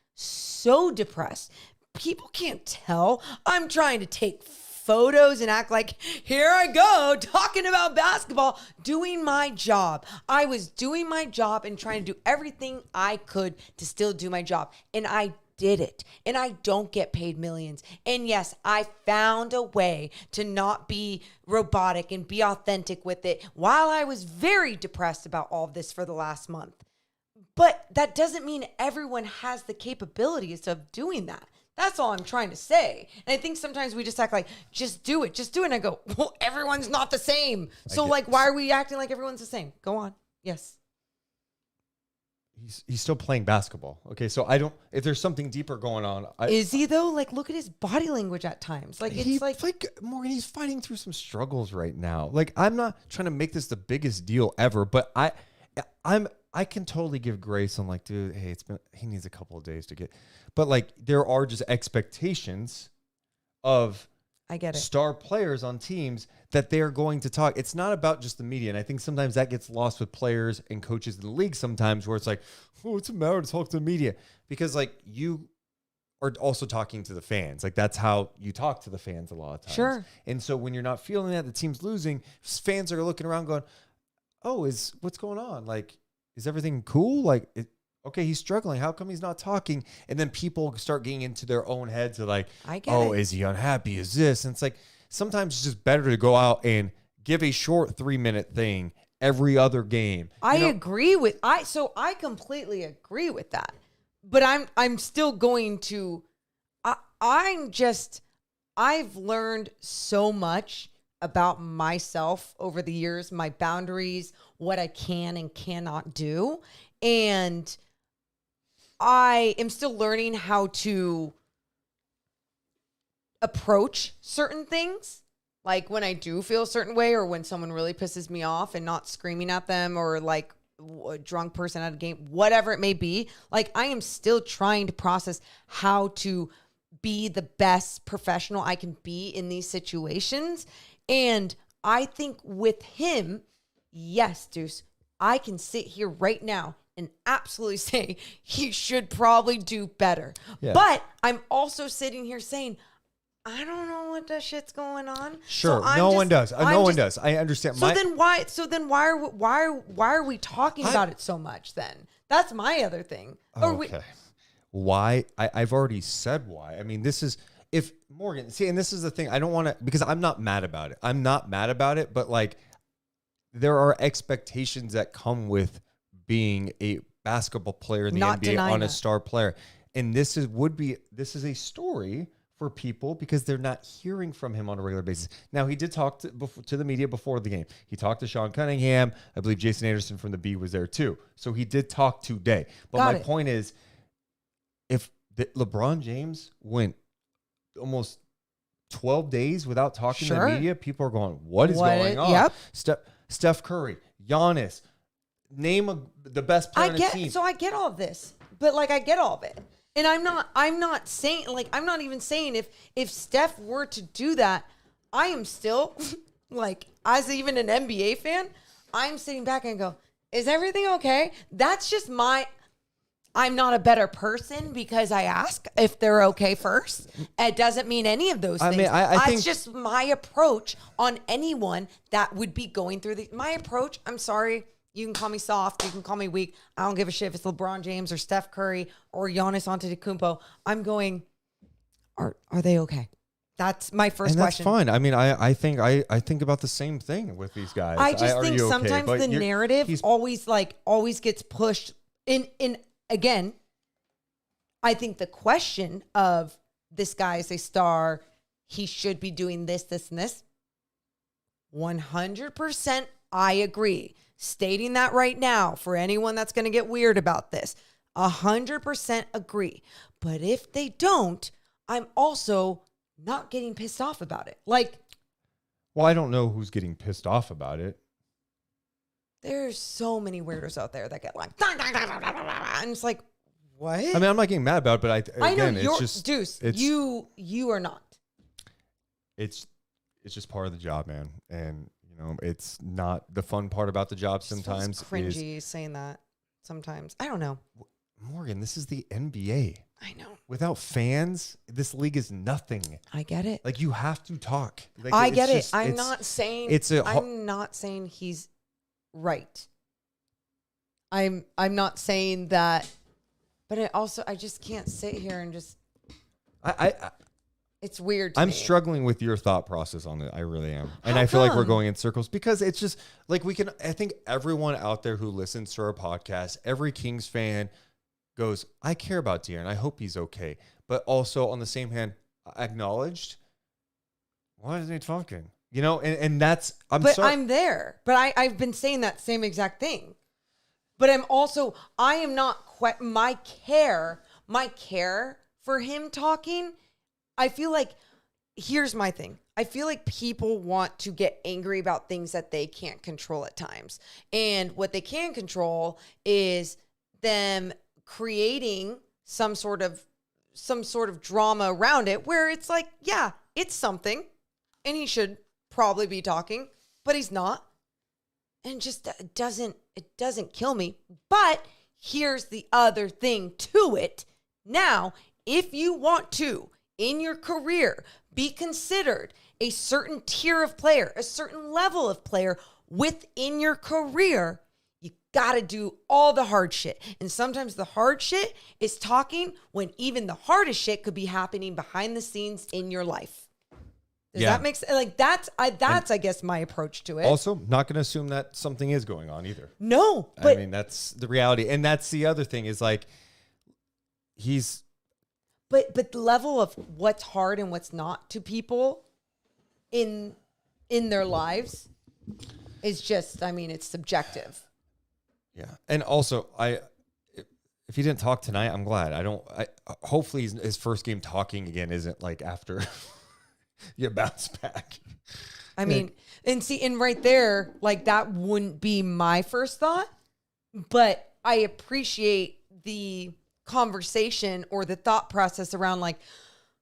People can't tell. I'm trying to take photos and act like, here I go, talking about basketball, doing my job. I was doing my job and trying to do everything I could to still do my job. And I did it. And I don't get paid millions. And yes, I found a way to not be robotic and be authentic with it while I was very depressed about all of this for the last month. But that doesn't mean everyone has the capabilities of doing that. That's all I'm trying to say. And I think sometimes we just act like, just do it. And I go, well, everyone's not the same. So like, why are we acting like everyone's the same? Go on. Yes. He's still playing basketball. Okay. So if there's something deeper going on. Is he though? Like, look at his body language at times. Like, Morgan, he's fighting through some struggles right now. Like, I'm not trying to make this the biggest deal ever, but I can totally give grace on like, dude, hey, he needs a couple of days to get, but like there are just expectations of star players on teams that they are going to talk. It's not about just the media. And I think sometimes that gets lost with players and coaches in the league sometimes where it's like, oh, what's the matter to talk to the media? Because like you are also talking to the fans. Like that's how you talk to the fans a lot of times. Sure. And so when you're not feeling that, the team's losing, fans are looking around going, oh, what's going on? Like, is everything cool? Like, okay, he's struggling. How come he's not talking? And then people start getting into their own heads of like, is he unhappy? Is this? And it's like, sometimes it's just better to go out and give a short 3-minute thing every other game. I completely agree with that. But I'm still going to, I've learned so much about myself over the years, my boundaries, what I can and cannot do. And I am still learning how to approach certain things. Like when I do feel a certain way or when someone really pisses me off and not screaming at them or like a drunk person at a game, whatever it may be. Like I am still trying to process how to be the best professional I can be in these situations. And I think with him, yes, Deuce, I can sit here right now and absolutely say he should probably do better. Yeah. But I'm also sitting here saying, I don't know what that shit's going on. Sure, so no one does. No one does. I understand. So then why are we talking about it so much? Then that's my other thing. Okay. Why? I've already said why. I mean, this is. If Morgan, see, and this is the thing, I don't want to, because I'm not mad about it. But like, there are expectations that come with being a basketball player in the NBA on a star player. And this is a story for people because they're not hearing from him on a regular basis. Now, he did talk to the media before the game. He talked to Sean Cunningham. I believe Jason Anderson from the B was there too. So he did talk today. But my point is, if LeBron James went almost 12 days without talking to the media, people are going, what is going on? Yep. Steph Curry, Giannis, name the best player on the team. So I get all of this, but like I get all of it. And I'm not saying, like, I'm not even saying if Steph were to do that, I am still like, as even an NBA fan, I'm sitting back and go, is everything okay? That's just I'm not a better person because I ask if they're okay first. It doesn't mean any of those things. I think it's just my approach on anyone that would be going through my approach. I'm sorry. You can call me soft. You can call me weak. I don't give a shit if it's LeBron James or Steph Curry or Giannis Antetokounmpo. I'm going, are they okay? That's my first question. That's fine. I mean, I think about the same thing with these guys. I just think sometimes the narrative always gets pushed in again. I think the question of this guy is a star, he should be doing this, this, and this. 100% I agree. Stating that right now for anyone that's going to get weird about this, 100% agree. But if they don't, I'm also not getting pissed off about it. Like, well, I don't know who's getting pissed off about it. There's so many weirdos out there that get like, and it's like, what? I mean, I'm not getting mad about it, but I know it's you're just Deuce. You are not. It's just part of the job, man, and. It's not the fun part about the job sometimes. It's cringy saying that sometimes. I don't know. Morgan, this is the NBA. I know. Without fans, this league is nothing. I get it. Like, you have to talk. Like, I get it. I'm not saying he's right. I'm not saying that, but I just can't sit here and just. It's weird to me. I'm struggling with your thought process on it. I really am. And I feel like we're going in circles because it's just like I think everyone out there who listens to our podcast, every Kings fan goes, I care about De'Aaron. I hope he's okay. But also on the same hand, acknowledged, why isn't he talking? And that's, I'm there. But I've been saying that same exact thing. But I am not my care for him talking. I feel like, here's my thing. I feel like people want to get angry about things that they can't control at times. And what they can control is them creating some sort of drama around it where it's like, yeah, it's something and he should probably be talking, but he's not. And just it doesn't kill me. But here's the other thing to it. Now, if you want to, in your career, be considered a certain tier of player, a certain level of player within your career, you got to do all the hard shit. And sometimes the hard shit is talking when even the hardest shit could be happening behind the scenes in your life. Does that make sense? Like, that's I guess, my approach to it. Also, not going to assume that something is going on either. No. But, I mean, that's the reality. And that's the other thing is like, But the level of what's hard and what's not to people in their lives is just, I mean, it's subjective. Yeah. And also, if he didn't talk tonight, I'm glad. Hopefully his first game talking again isn't like after you bounce back. I mean, and right there, like, that wouldn't be my first thought, but I appreciate the conversation or the thought process around like,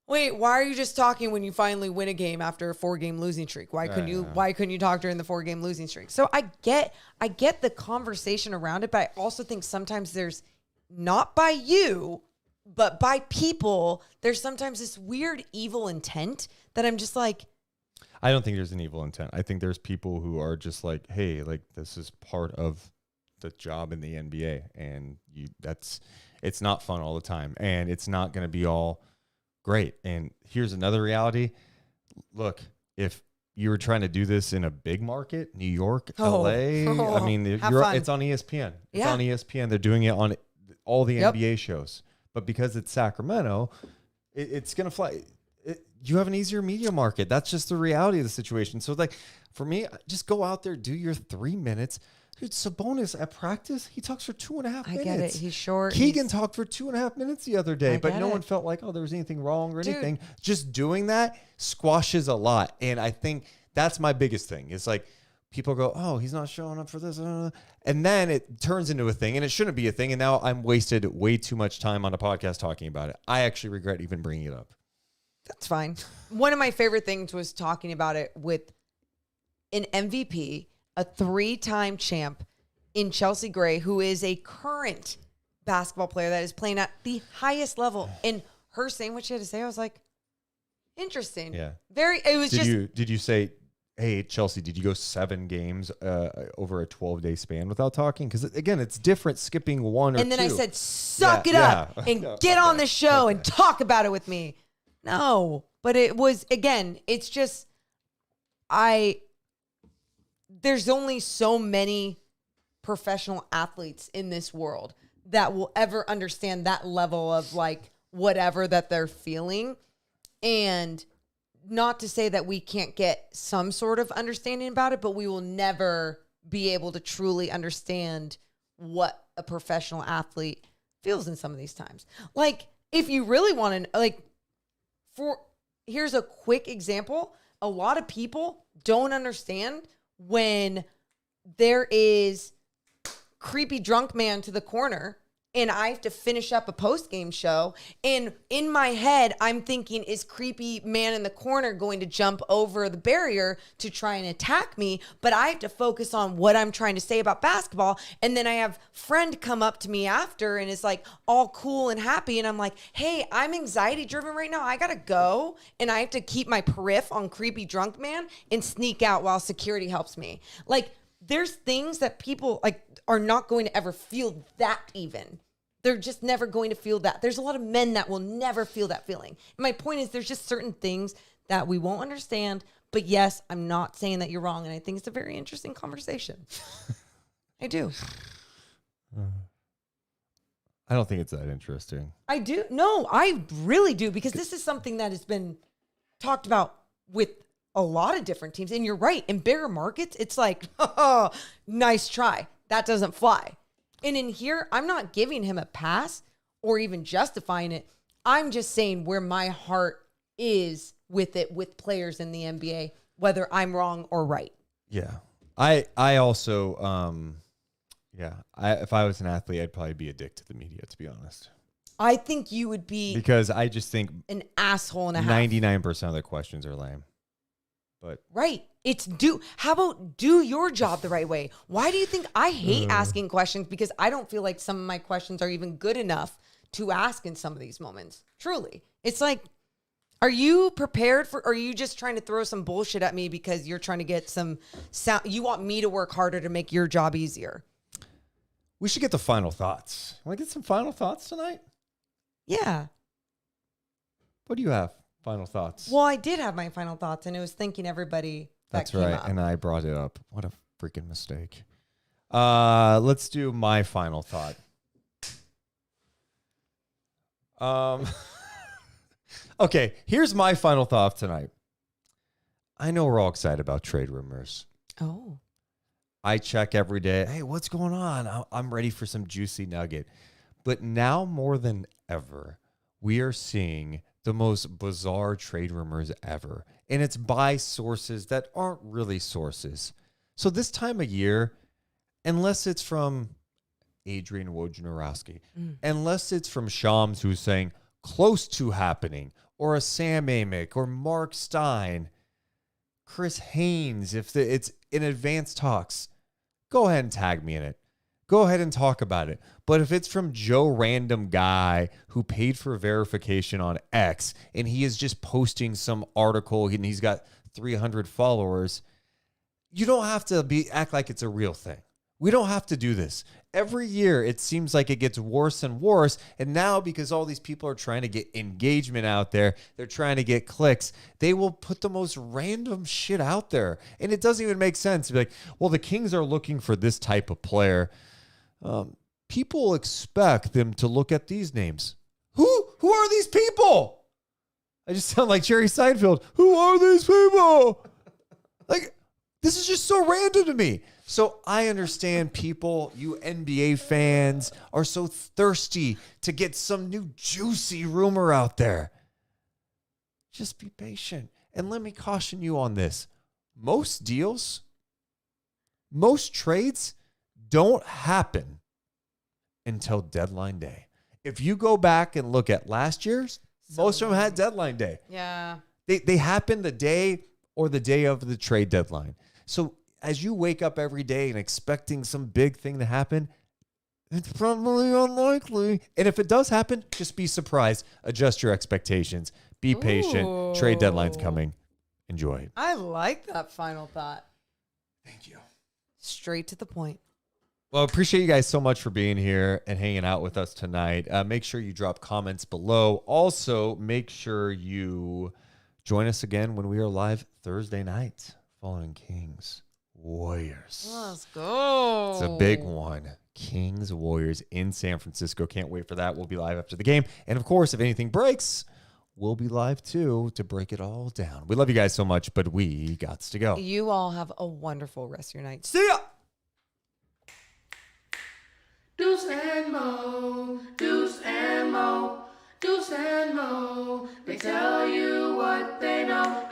wait, why are you just talking when you finally win a game after a 4-game losing streak? Why couldn't you talk during the 4-game losing streak? So I get the conversation around it, but I also think sometimes there's, not by you, but by people, there's sometimes this weird evil intent that I'm just like, I don't think there's an evil intent. I think there's people who are just like, hey, like, this is part of the job in the NBA, and it's not fun all the time, and it's not going to be all great. And here's another reality. Look, if you were trying to do this in a big market, New York, Oh. LA. I mean, Have fun. it's on ESPN. It's Yeah. on ESPN. They're doing it on all the Yep. NBA shows. But because it's Sacramento, it's going to fly. You have an easier media market. That's just the reality of the situation. So, like, for me, just go out there, do your 3 minutes. Dude, Sabonis at practice, he talks for 2.5 minutes. I get it. He's short. Keegan talked for 2.5 minutes the other day, I but get no it. one felt like, oh, there was anything wrong or Dude. anything. Just doing that squashes a lot. And I think that's my biggest thing. It's like people go, oh, he's not showing up for this. And then it turns into a thing, and it shouldn't be a thing. And now I'm wasted way too much time on a podcast talking about it. I actually regret even bringing it up. That's fine. One of my favorite things was talking about it with an MVP, a 3-time champ in Chelsea Gray, who is a current basketball player that is playing at the highest level. And her saying what she had to say, I was like, interesting. Yeah. It was Did you say, hey, Chelsea, did you go 7 games over a 12-day span without talking? Because, again, it's different skipping one or two. and then I said, suck it up and get on the show and talk about it with me. No, but it was, again, it's just, there's only so many professional athletes in this world that will ever understand that level of like whatever that they're feeling. And not to say that we can't get some sort of understanding about it, but we will never be able to truly understand what a professional athlete feels in some of these times. Like, if you really want to, like, here's a quick example. A lot of people don't understand when there is creepy drunk man to the corner and I have to finish up a post-game show. And in my head, I'm thinking, is creepy man in the corner going to jump over the barrier to try and attack me? But I have to focus on what I'm trying to say about basketball. And then I have friend come up to me after and is like all cool and happy. And I'm like, hey, I'm anxiety driven right now. I got to go. And I have to keep my periph on creepy drunk man and sneak out while security helps me. Like, there's things that people like are not going to ever feel that even. They're just never going to feel that. There's a lot of men that will never feel that feeling. And my point is there's just certain things that we won't understand. But yes, I'm not saying that you're wrong. And I think it's a very interesting conversation. I do. I don't think it's that interesting. I do. No, I really do. Because this is something that has been talked about with a lot of different teams. And you're right. In bigger markets, it's like, oh, nice try. That doesn't fly. And in here, I'm not giving him a pass or even justifying it. I'm just saying where my heart is with it with players in the NBA, whether I'm wrong or right. Yeah. I also, if I was an athlete, I'd probably be a dick to the media, to be honest. I think you would be because I just think an asshole and a half. 99% of the questions are lame. But right. How about do your job the right way? Why do you think I hate asking questions? Because I don't feel like some of my questions are even good enough to ask in some of these moments. Truly. It's like, are you prepared for, or are you just trying to throw some bullshit at me because you're trying to get some sound? You want me to work harder to make your job easier. We should get the final thoughts. Want to get some final thoughts tonight? Yeah. What do you have? Final thoughts. Well, I did have my final thoughts, and it was thanking everybody that came right, up. and I brought it up. What a freaking mistake. Let's do my final thought. Okay, here's my final thought tonight. I know we're all excited about trade rumors. Oh. I check every day. Hey, what's going on? I'm ready for some juicy nugget. But now more than ever, we are seeing the most bizarre trade rumors ever. And it's by sources that aren't really sources. So this time of year, unless it's from Adrian Wojnarowski, unless it's from Shams who's saying close to happening, or a Sam Amick, or Mark Stein, Chris Haynes, if it's in advanced talks, go ahead and tag me in it. Go ahead and talk about it. But if it's from Joe Random Guy who paid for verification on X and he is just posting some article and he's got 300 followers, you don't have to act like it's a real thing. We don't have to do this. Every year, it seems like it gets worse and worse. And now, because all these people are trying to get engagement out there, they're trying to get clicks, they will put the most random shit out there. And it doesn't even make sense to be like, well, the Kings are looking for this type of player. People expect them to look at these names. Who are these people? I just sound like Jerry Seinfeld. Who are these people? Like, this is just so random to me. So I understand people, you NBA fans, are so thirsty to get some new juicy rumor out there. Just be patient. And let me caution you on this. Most deals, most trades don't happen until deadline day. If you go back and look at last year's, most of them had deadline day. Yeah. They happened the day or the day of the trade deadline. So as you wake up every day and expecting some big thing to happen, it's probably unlikely. And if it does happen, just be surprised. Adjust your expectations. Be patient. Trade deadline's coming. Enjoy. I like that final thought. Thank you. Straight to the point. Well, appreciate you guys so much for being here and hanging out with us tonight. Make sure you drop comments below. Also, make sure you join us again when we are live Thursday night following Kings Warriors. Let's go. It's a big one. Kings Warriors in San Francisco. Can't wait for that. We'll be live after the game. And of course, if anything breaks, we'll be live too to break it all down. We love you guys so much, but we got to go. You all have a wonderful rest of your night. See ya. Deuce and Mo, Deuce and Mo, Deuce and Mo. They tell you what they know.